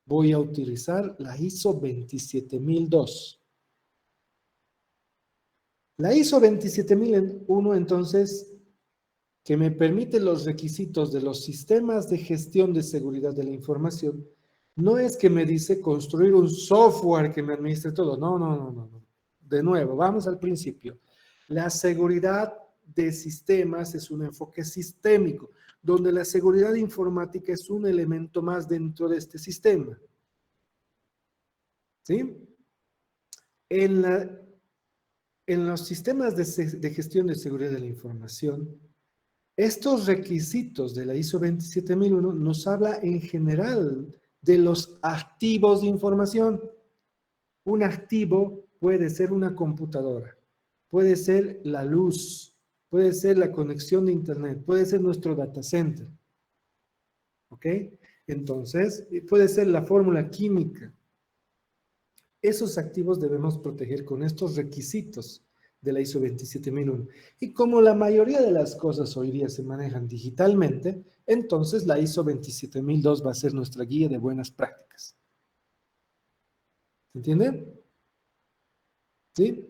Speaker 1: Voy a utilizar la ISO 27002. La ISO 27001, entonces, que me permite los requisitos de los sistemas de gestión de seguridad de la información, no es que me dice construir un software que me administre todo. No. De nuevo, vamos al principio. La seguridad de sistemas es un enfoque sistémico, donde la seguridad informática es un elemento más dentro de este sistema. ¿Sí? En los sistemas de gestión de seguridad de la información, estos requisitos de la ISO 27001 nos habla en general de los activos de información. Un activo puede ser una computadora, puede ser la luz, puede ser la conexión de internet, puede ser nuestro data center. ¿Ok? Entonces, puede ser la fórmula química. Esos activos debemos proteger con estos requisitos de la ISO 27001. Y como la mayoría de las cosas hoy día se manejan digitalmente, entonces la ISO 27002 va a ser nuestra guía de buenas prácticas. ¿Se entiende? ¿Sí?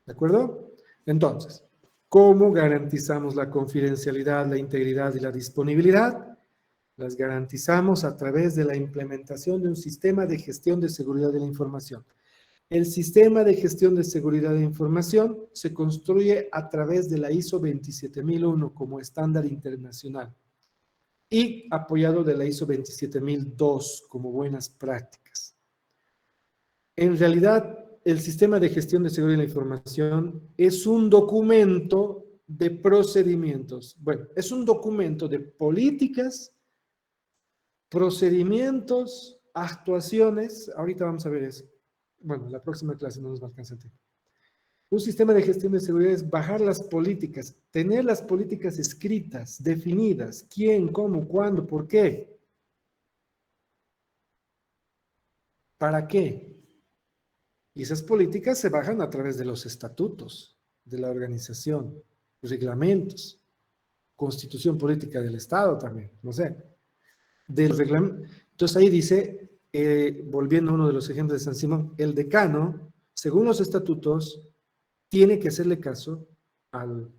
Speaker 1: ¿De acuerdo? Entonces, ¿cómo garantizamos la confidencialidad, la integridad y la disponibilidad? Las garantizamos a través de la implementación de un sistema de gestión de seguridad de la información. El sistema de gestión de seguridad de información se construye a través de la ISO 27001 como estándar internacional y apoyado de la ISO 27002 como buenas prácticas. En realidad, el sistema de gestión de seguridad de la información es un documento de procedimientos. Bueno, es un documento de políticas, procedimientos, actuaciones. Ahorita vamos a ver eso. Bueno, la próxima clase no nos va a alcanzar el tiempo. Un sistema de gestión de seguridad es bajar las políticas, tener las políticas escritas, definidas, quién, cómo, cuándo, por qué, para qué. Y esas políticas se bajan a través de los estatutos de la organización, reglamentos, constitución política del Estado también, no sé. Del reglamento. Entonces ahí dice, volviendo a uno de los ejemplos de San Simón, el decano, según los estatutos, tiene que hacerle caso al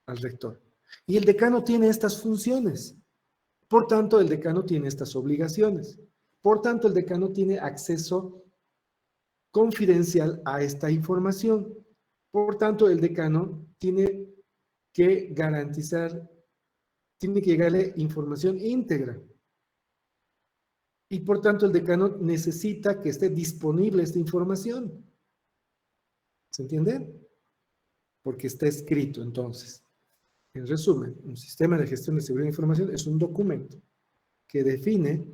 Speaker 1: rector. Y el decano tiene estas funciones. Por tanto, el decano tiene estas obligaciones. Por tanto, el decano tiene acceso confidencial a esta información. Por tanto, el decano tiene que garantizar, tiene que llegarle información íntegra. Y por tanto, el decano necesita que esté disponible esta información. ¿Se entiende? Porque está escrito, entonces. En resumen, un sistema de gestión de seguridad de información es un documento que define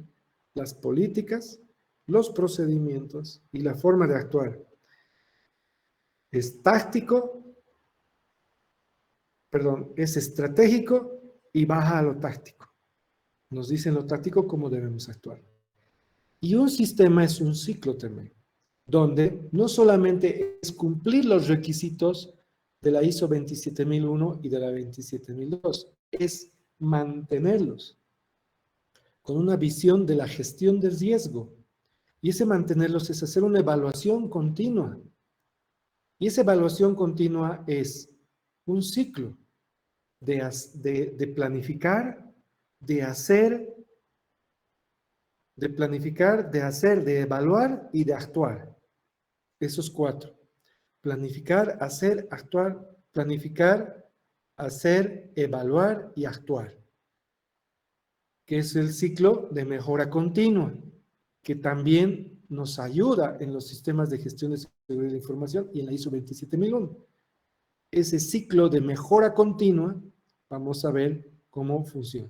Speaker 1: las políticas, los procedimientos y la forma de actuar. Es táctico, perdón, es estratégico y baja a lo táctico. Nos dice en lo táctico cómo debemos actuar. Y un sistema es un ciclo también, donde no solamente es cumplir los requisitos de la ISO 27001 y de la 27002, es mantenerlos con una visión de la gestión del riesgo. Y ese mantenerlos es hacer una evaluación continua. Y esa evaluación continua es un ciclo de planificar, de hacer, de planificar, de hacer, de evaluar y de actuar. Esos cuatro. Planificar, hacer, actuar, planificar, hacer, evaluar y actuar. Que es el ciclo de mejora continua, que también nos ayuda en los sistemas de gestión de seguridad de información y en la ISO 27001. Ese ciclo de mejora continua, vamos a ver cómo funciona.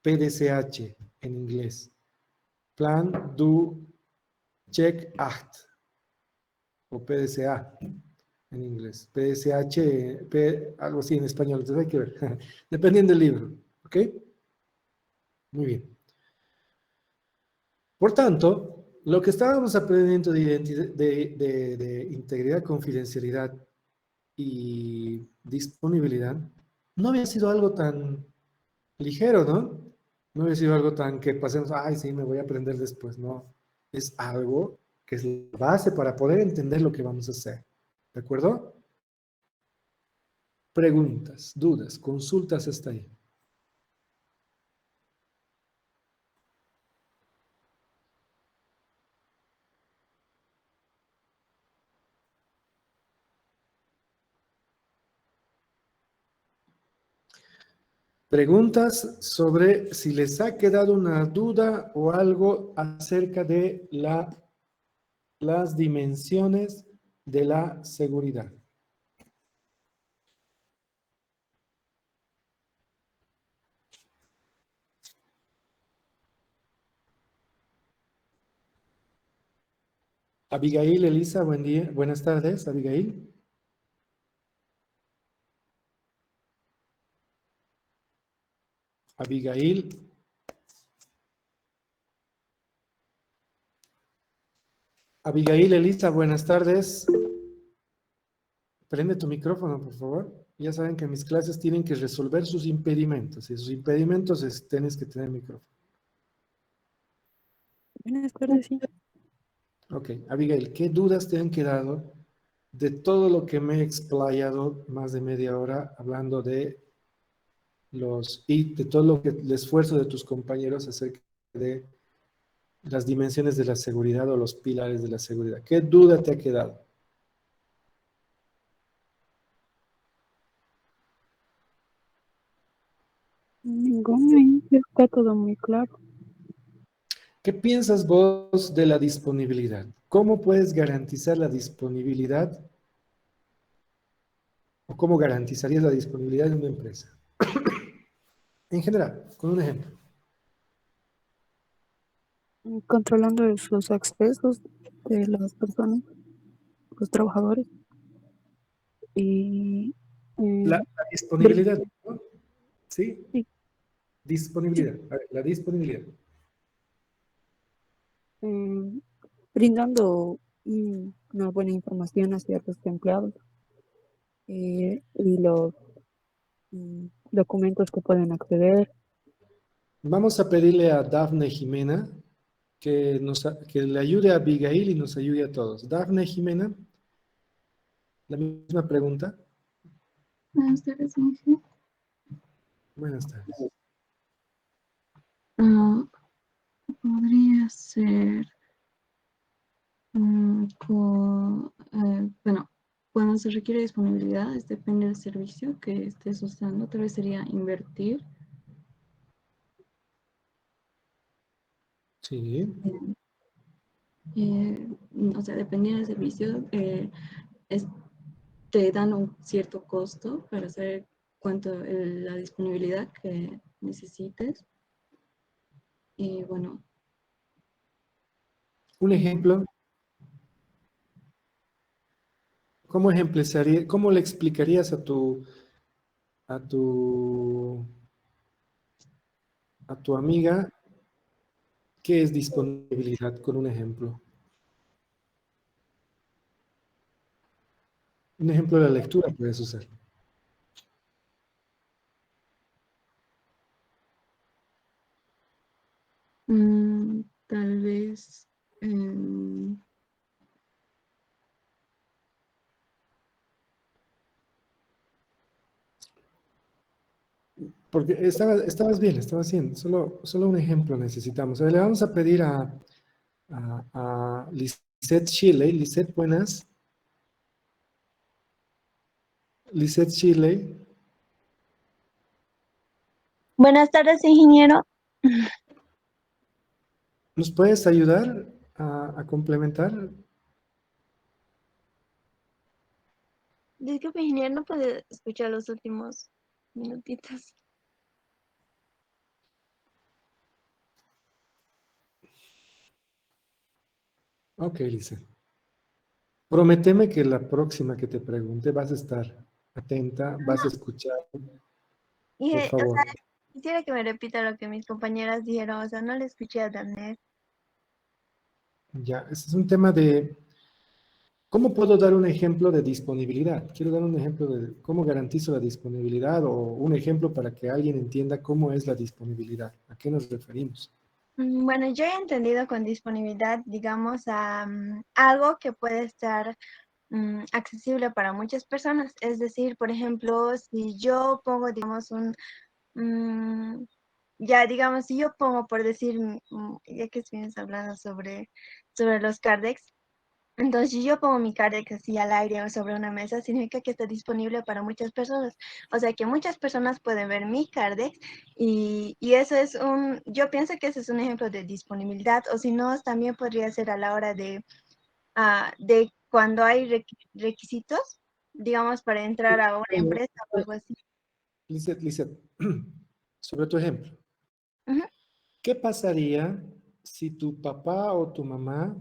Speaker 1: PDCH en inglés. Plan, Do, Check, Act. O PDCA en inglés. PDCH, algo así en español, entonces hay que ver. Dependiendo del libro. ¿Ok? Muy bien. Por tanto, lo que estábamos aprendiendo de integridad, confidencialidad y disponibilidad no había sido algo tan ligero, ¿no? No había sido algo tan que pasemos, ay, sí, me voy a aprender después, no. Es algo que es la base para poder entender lo que vamos a hacer. ¿De acuerdo? Preguntas, dudas, consultas hasta ahí. Preguntas sobre si les ha quedado una duda o algo acerca de las dimensiones de la seguridad. Abigail, Elisa, buen día, buenas tardes, Abigail. Abigail. Abigail, Elisa, buenas tardes. Prende tu micrófono, por favor. Ya saben que mis clases tienen que resolver sus impedimentos. Y sus impedimentos tienes que tener micrófono.
Speaker 7: Buenas tardes, sí.
Speaker 1: Ok, Abigail, ¿qué dudas te han quedado de todo lo que me he explayado más de media hora hablando de de todo lo que el esfuerzo de tus compañeros acerca de las dimensiones de la seguridad o los pilares de la seguridad? ¿Qué duda te ha quedado?
Speaker 7: Ninguna, está todo muy claro.
Speaker 1: ¿Qué piensas vos de la disponibilidad? ¿Cómo puedes garantizar la disponibilidad o cómo garantizarías la disponibilidad de una empresa? En general, con un ejemplo.
Speaker 7: Controlando los accesos de las personas, los trabajadores. y
Speaker 1: La disponibilidad,
Speaker 7: brin-
Speaker 1: ¿no? ¿Sí?
Speaker 7: sí, sí,
Speaker 1: Disponibilidad. A ver, la disponibilidad.
Speaker 7: eh, brindando una buena información a ciertos empleados y los documentos que pueden acceder.
Speaker 1: Vamos a pedirle a Dafne Jimena que le ayude a Abigail y nos ayude a todos. Dafne Jimena, la misma pregunta.
Speaker 8: Buenas tardes, Ángel.
Speaker 1: Buenas tardes.
Speaker 8: Ah, podría ser bueno, cuando se requiere disponibilidad, depende del servicio que estés usando, tal vez sería invertir.
Speaker 1: Sí.
Speaker 8: eh, o sea, dependiendo del servicio, te dan un cierto costo para saber cuánto la disponibilidad que necesites. Y bueno,
Speaker 1: Un ejemplo. ¿Cómo le explicarías a tu, a tu amiga qué es disponibilidad con un ejemplo? Un ejemplo de la lectura puedes usar.
Speaker 8: tal vez
Speaker 1: Porque estabas bien. Solo un ejemplo necesitamos. A ver, le vamos a pedir a Lisette Shirley. Lisette, buenas. Lisette Shirley,
Speaker 9: Buenas tardes, ingeniero.
Speaker 1: ¿nos puedes ayudar a complementar?
Speaker 9: Disculpe, ingeniero, no puede escuchar los últimos minutitos.
Speaker 1: Ok, Lisette. Prométeme que la próxima que te pregunte vas a estar atenta, vas a escuchar,
Speaker 9: Y,
Speaker 1: por
Speaker 9: o sea,
Speaker 1: favor.
Speaker 9: quisiera que me repita lo que mis compañeras dijeron, o sea, no le escuché a Daniel.
Speaker 1: Ya, ese es un tema de cómo puedo dar un ejemplo de disponibilidad. Quiero dar un ejemplo de cómo garantizo la disponibilidad o un ejemplo para que alguien entienda cómo es la disponibilidad, a qué nos referimos.
Speaker 9: Bueno, yo he entendido con disponibilidad, digamos, a algo que puede estar accesible para muchas personas. Es decir, por ejemplo, si yo pongo, digamos, mm, ya, digamos, si yo pongo por decir, ya que estuvimos hablando sobre los cardex, entonces si yo pongo mi cardex así al aire o sobre una mesa, significa que está disponible para muchas personas. O sea que muchas personas pueden ver mi cardex y eso es yo pienso que ese es un ejemplo de disponibilidad, o si no, también podría ser a la hora de cuando hay requisitos, digamos, para entrar a una empresa o algo así.
Speaker 1: Lisette, sobre tu ejemplo,
Speaker 9: Ujú.
Speaker 1: ¿qué pasaría si tu papá o tu mamá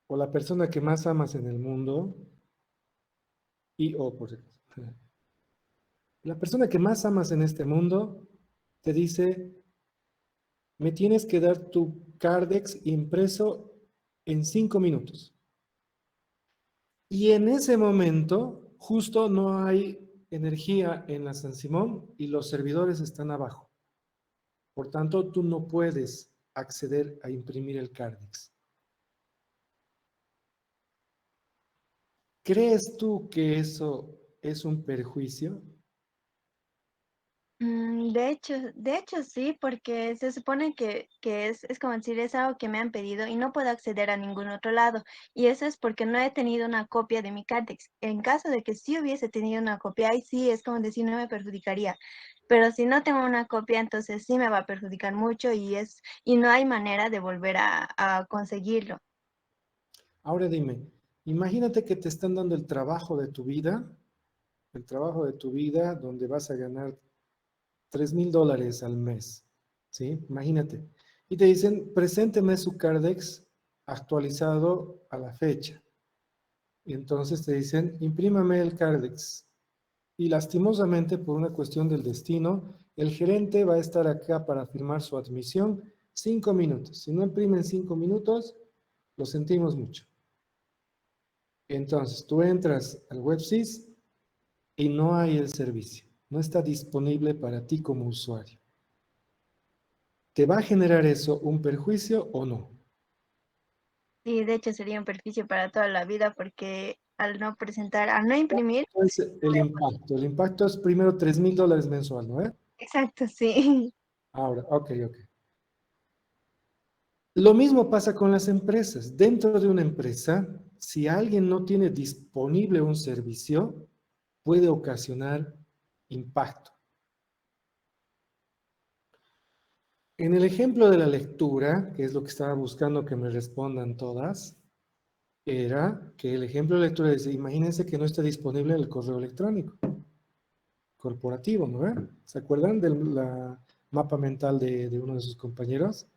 Speaker 1: o la persona que más amas en el mundo por si acaso, la persona que más amas en este mundo te dice, me tienes que dar tu Cardex impreso en 5 minutos? Y en ese momento, justo no hay energía en la San Simón y los servidores están abajo. Por tanto, tú no puedes acceder a imprimir el Cardex. ¿Crees tú que eso es un perjuicio?
Speaker 9: De hecho sí, porque se supone que es como decir, es algo que me han pedido y no puedo acceder a ningún otro lado. Y eso es porque no he tenido una copia de mi Cardex. En caso de que sí hubiese tenido una copia, ahí sí es como decir, no me perjudicaría. Pero si no tengo una copia, entonces sí me va a perjudicar mucho y no hay manera de volver a conseguirlo.
Speaker 1: Ahora dime, imagínate que te están dando el trabajo de tu vida donde vas a ganar $3,000 al mes, ¿sí? Imagínate. Y te dicen, presénteme su Cardex actualizado a la fecha. Y entonces te dicen, imprímame el Cardex. Y lastimosamente, por una cuestión del destino, el gerente va a estar acá para firmar su admisión 5 minutos. Si no imprimen 5 minutos, lo sentimos mucho. Entonces, tú entras al WebSys y no hay el servicio. No está disponible para ti como usuario. ¿Te va a generar eso un perjuicio o no?
Speaker 9: Sí, de hecho sería un perjuicio para toda la vida porque al no presentar, al no imprimir,
Speaker 1: Entonces, el impacto. El impacto es primero $3,000 mensual, ¿no?
Speaker 9: exacto, sí.
Speaker 1: Ahora, ok. Lo mismo pasa con las empresas. Dentro de una empresa, si alguien no tiene disponible un servicio, puede ocasionar impacto. En el ejemplo de la lectura, que es lo que estaba buscando que me respondan todas, era que el ejemplo de lectura dice, imagínense que no está disponible el correo electrónico corporativo, ¿no? ¿Se acuerdan del mapa mental de uno de sus compañeros?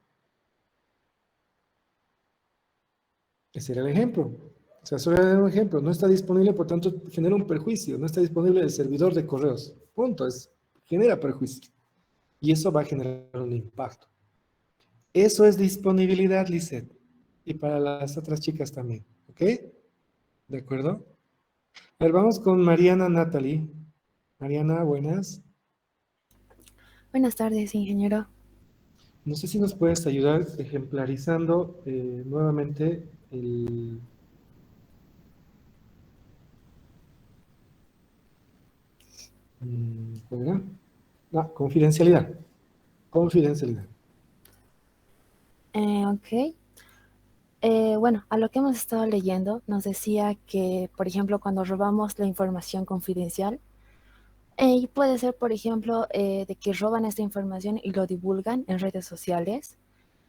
Speaker 1: Ese era el ejemplo. O sea, solo era un ejemplo. No está disponible, por tanto, genera un perjuicio. No está disponible el servidor de correos. Punto. Genera perjuicio. Y eso va a generar un impacto. Eso es disponibilidad, Lisette. Y para las otras chicas también. ¿Ok? ¿De acuerdo? A ver, vamos con Mariana Natalie. Mariana, buenas.
Speaker 10: Buenas tardes, ingeniero.
Speaker 1: No sé si nos puedes ayudar ejemplarizando nuevamente el... ¿cuál era? Confidencialidad. Confidencialidad.
Speaker 10: Ok. Bueno, a lo que hemos estado leyendo, nos decía que, por ejemplo, cuando robamos la información confidencial, y puede ser, por ejemplo, de que roban esta información y lo divulgan en redes sociales.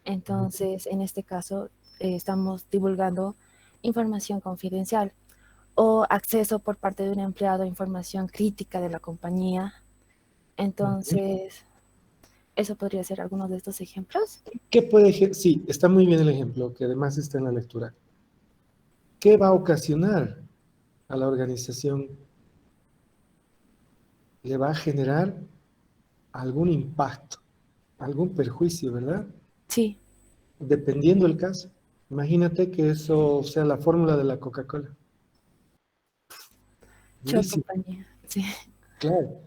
Speaker 10: Entonces, en este caso, estamos divulgando información confidencial o acceso por parte de un empleado a información crítica de la compañía. Entonces, ¿eso podría ser alguno de estos ejemplos?
Speaker 1: ¿Qué puede? Sí, está muy bien el ejemplo, que además está en la lectura. ¿Qué va a ocasionar a la organización? Le va a generar algún impacto, algún perjuicio, ¿verdad?
Speaker 10: Sí.
Speaker 1: Dependiendo del caso. Imagínate que eso sea la fórmula de la Coca-Cola. Durísimo.
Speaker 10: Compañía, sí.
Speaker 1: Claro.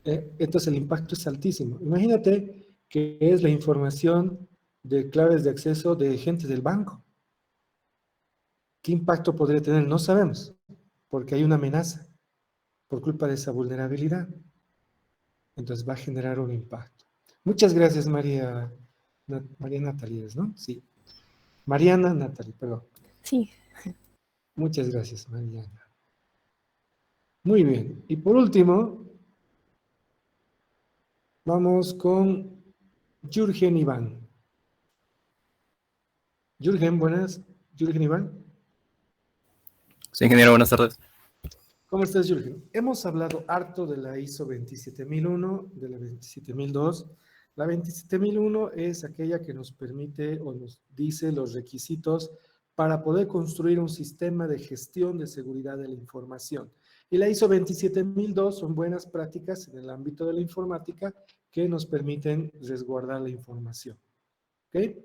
Speaker 1: Entonces el impacto es altísimo. Imagínate que es la información de claves de acceso de gente del banco. ¿Qué impacto podría tener? No sabemos, porque hay una amenaza por culpa de esa vulnerabilidad. Entonces va a generar un impacto. Muchas gracias, María Natalie, ¿no? Sí. Mariana Natalie, perdón.
Speaker 10: Sí.
Speaker 1: Muchas gracias, Mariana. Muy bien. Y por último, vamos con Jürgen Iván. Jürgen, buenas. Jürgen Iván.
Speaker 11: Sí, ingeniero, buenas tardes.
Speaker 1: ¿Cómo estás, Jürgen? Hemos hablado harto de la ISO 27001, de la 27002. La 27001 es aquella que nos permite o nos dice los requisitos para poder construir un sistema de gestión de seguridad de la información. Y la ISO 27002 son buenas prácticas en el ámbito de la informática que nos permiten resguardar la información. ¿Ok?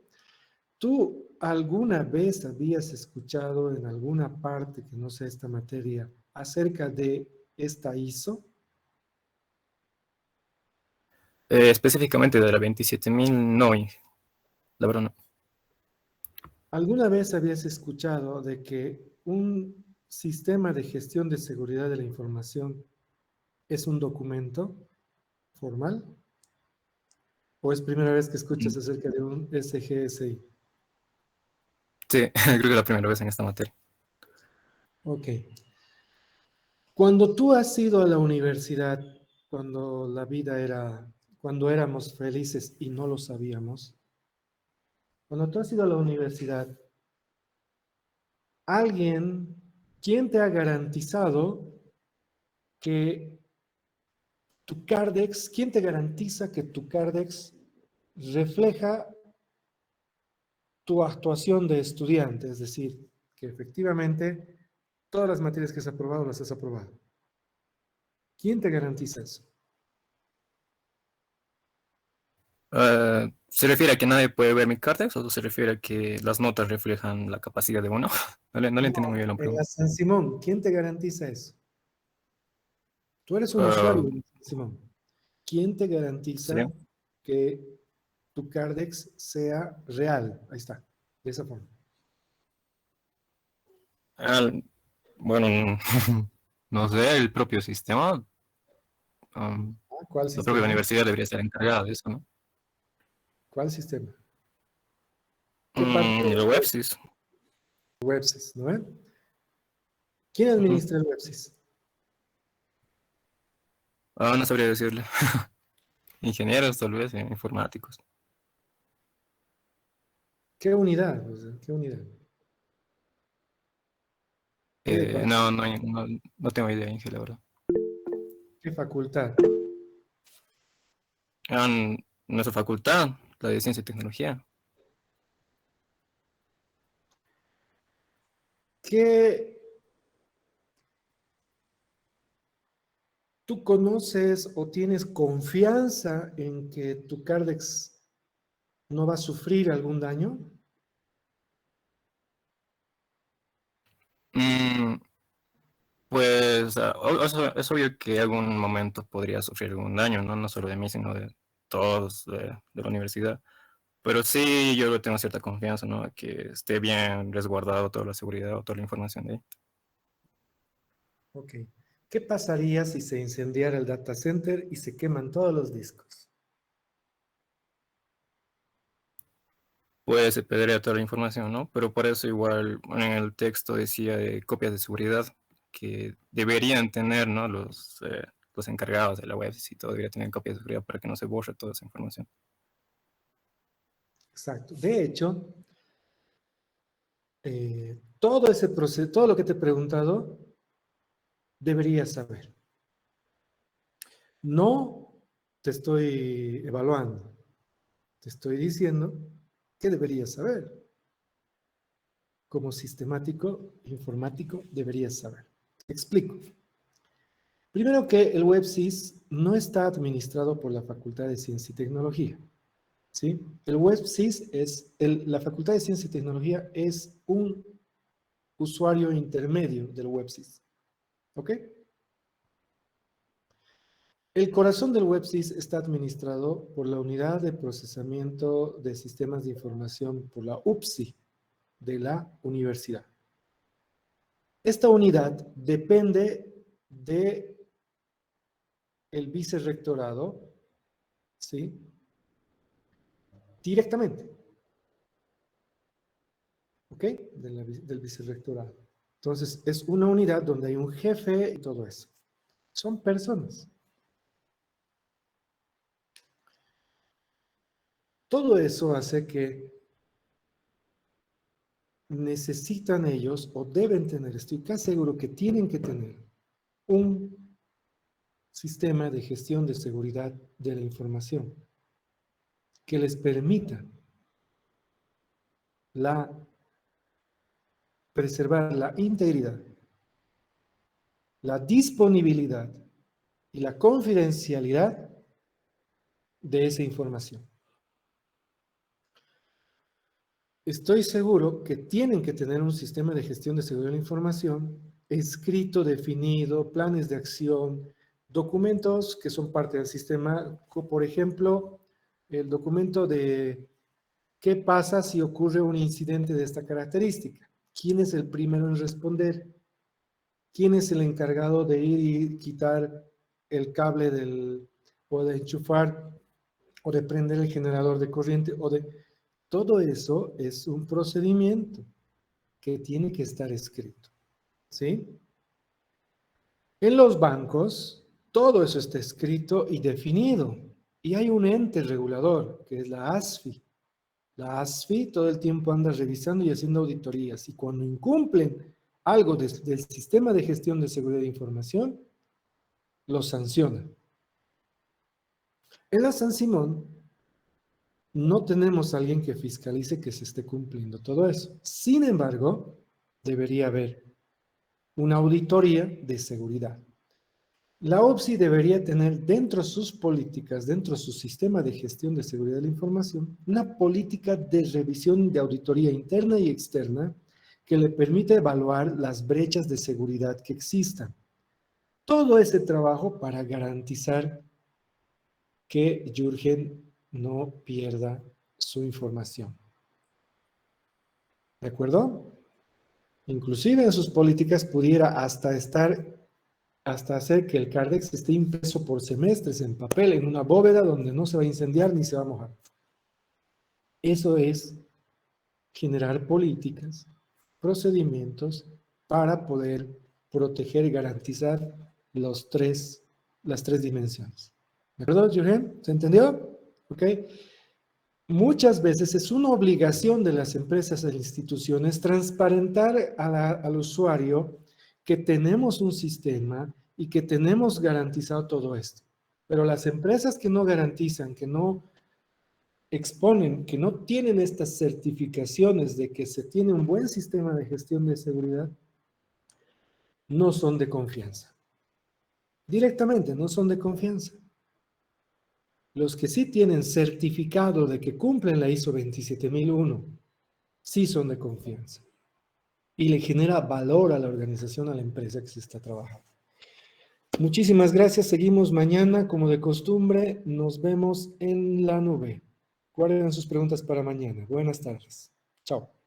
Speaker 1: ¿Tú alguna vez habías escuchado en alguna parte que no sea esta materia acerca de esta ISO?
Speaker 11: Específicamente de la 27.000, no, la verdad no.
Speaker 1: ¿Alguna vez habías escuchado de que un sistema de gestión de seguridad de la información es un documento formal? ¿O es primera vez que escuchas acerca de un SGSI?
Speaker 11: Sí, creo que es la primera vez en esta materia.
Speaker 1: Ok. Cuando tú has ido a la universidad, cuando la vida era, cuando éramos felices y no lo sabíamos, cuando tú has ido a la universidad, ¿quién te ha garantizado que tu Cardex, quién te garantiza que tu Cardex refleja tu actuación de estudiante? Es decir, que efectivamente Todas las materias que has aprobado las has aprobado. ¿Quién te garantiza eso?
Speaker 11: ¿Se refiere a que nadie puede ver mi Cardex o se refiere a que las notas reflejan la capacidad de uno? No le entiendo muy bien la
Speaker 1: En la
Speaker 11: pregunta.
Speaker 1: San Simón, ¿quién te garantiza eso? Tú eres un
Speaker 11: Ah,
Speaker 1: usuario de San Simón. ¿Quién te garantiza
Speaker 11: sí.
Speaker 1: que tu Cardex sea real? Ahí está, de esa forma.
Speaker 11: Ah, bueno, no sé, el propio sistema,
Speaker 1: ¿Cuál
Speaker 11: la propia
Speaker 1: sistema?
Speaker 11: universidad debería estar encargada de eso, ¿no?
Speaker 1: ¿Cuál sistema? ¿Qué parte
Speaker 11: El
Speaker 1: de
Speaker 11: WebSys.
Speaker 1: WebSys, no es? ¿Quién
Speaker 11: Ujú.
Speaker 1: administra el WebSys?
Speaker 11: No sabría decirle. Ingenieros, tal vez, informáticos.
Speaker 1: ¿Qué unidad? O sea, ¿qué unidad? ¿Qué departamento?
Speaker 11: No tengo idea, Inge, la verdad.
Speaker 1: ¿Qué facultad?
Speaker 11: Nuestra facultad, la de Ciencia y Tecnología.
Speaker 1: ¿Qué tú conoces o tienes confianza en que tu Cardex no va a sufrir algún daño?
Speaker 11: Mm, Pues es obvio que algún momento podría sufrir algún daño, ¿no? No solo de mí, sino de todos de la universidad. Pero sí, yo tengo cierta confianza, ¿no? Que esté bien resguardado toda la seguridad o toda la información de ahí.
Speaker 1: Ok. ¿Qué pasaría si se incendiara el data center y se queman todos los discos?
Speaker 11: Pues se perdería toda la información, ¿no? Pero por eso igual en el texto decía de copias de seguridad que deberían tener, ¿no? Los encargados de la web y todo debería tener copias de seguridad para que no se borre toda esa información.
Speaker 1: Exacto. De hecho, todo ese proceso, todo lo que te he preguntado, deberías saber. No te estoy evaluando, te estoy diciendo que deberías saber. Como sistemático informático deberías saber. Te explico. Primero que el WebSys no está administrado por la Facultad de Ciencia y Tecnología. ¿Sí? El WebSys la Facultad de Ciencia y Tecnología es un usuario intermedio del WebSys. ¿Ok? El corazón del WebSys está administrado por la Unidad de Procesamiento de Sistemas de Información, por la UPSI, de la universidad. Esta unidad depende de el vicerrectorado, ¿sí? Directamente, ¿ok? Del vicerrectorado. Entonces, es una unidad donde hay un jefe y todo eso. Son personas. Todo eso hace que necesitan ellos, o deben tener, estoy casi seguro que tienen que tener, un sistema de gestión de seguridad de la información que les permita preservar la integridad, la disponibilidad y la confidencialidad de esa información. Estoy seguro que tienen que tener un sistema de gestión de seguridad de la información escrito, definido, planes de acción, documentos que son parte del sistema, por ejemplo, el documento de qué pasa si ocurre un incidente de esta característica. ¿Quién es el primero en responder? ¿Quién es el encargado de ir y quitar el cable o de enchufar o de prender el generador de corriente Todo eso es un procedimiento que tiene que estar escrito, ¿sí? En los bancos, todo eso está escrito y definido. Y hay un ente regulador, que es la ASFI. La ASFI todo el tiempo anda revisando y haciendo auditorías. Y cuando incumplen algo del sistema de gestión de seguridad de información, los sancionan. En la San Simón, no tenemos a alguien que fiscalice que se esté cumpliendo todo eso. Sin embargo, debería haber una auditoría de seguridad. La OPSI debería tener dentro de sus políticas, dentro de su sistema de gestión de seguridad de la información, una política de revisión de auditoría interna y externa que le permita evaluar las brechas de seguridad que existan. Todo ese trabajo para garantizar que Jürgen no pierda su información. ¿De acuerdo? Inclusive en sus políticas pudiera hasta hacer que el Cardex esté impreso por semestres en papel, en una bóveda donde no se va a incendiar ni se va a mojar. Eso es generar políticas, procedimientos para poder proteger y garantizar las tres dimensiones. ¿De acuerdo, Jürgen? ¿Se entendió? ¿Ok? Muchas veces es una obligación de las empresas e instituciones transparentar al usuario que tenemos un sistema y que tenemos garantizado todo esto. Pero las empresas que no garantizan, que no exponen, que no tienen estas certificaciones de que se tiene un buen sistema de gestión de seguridad, no son de confianza. Directamente, no son de confianza. Los que sí tienen certificado de que cumplen la ISO 27001, sí son de confianza. Y le genera valor a la organización, a la empresa que se está trabajando. Muchísimas gracias. Seguimos mañana, como de costumbre. Nos vemos en la nube. Guarden sus preguntas para mañana. Buenas tardes. Chao.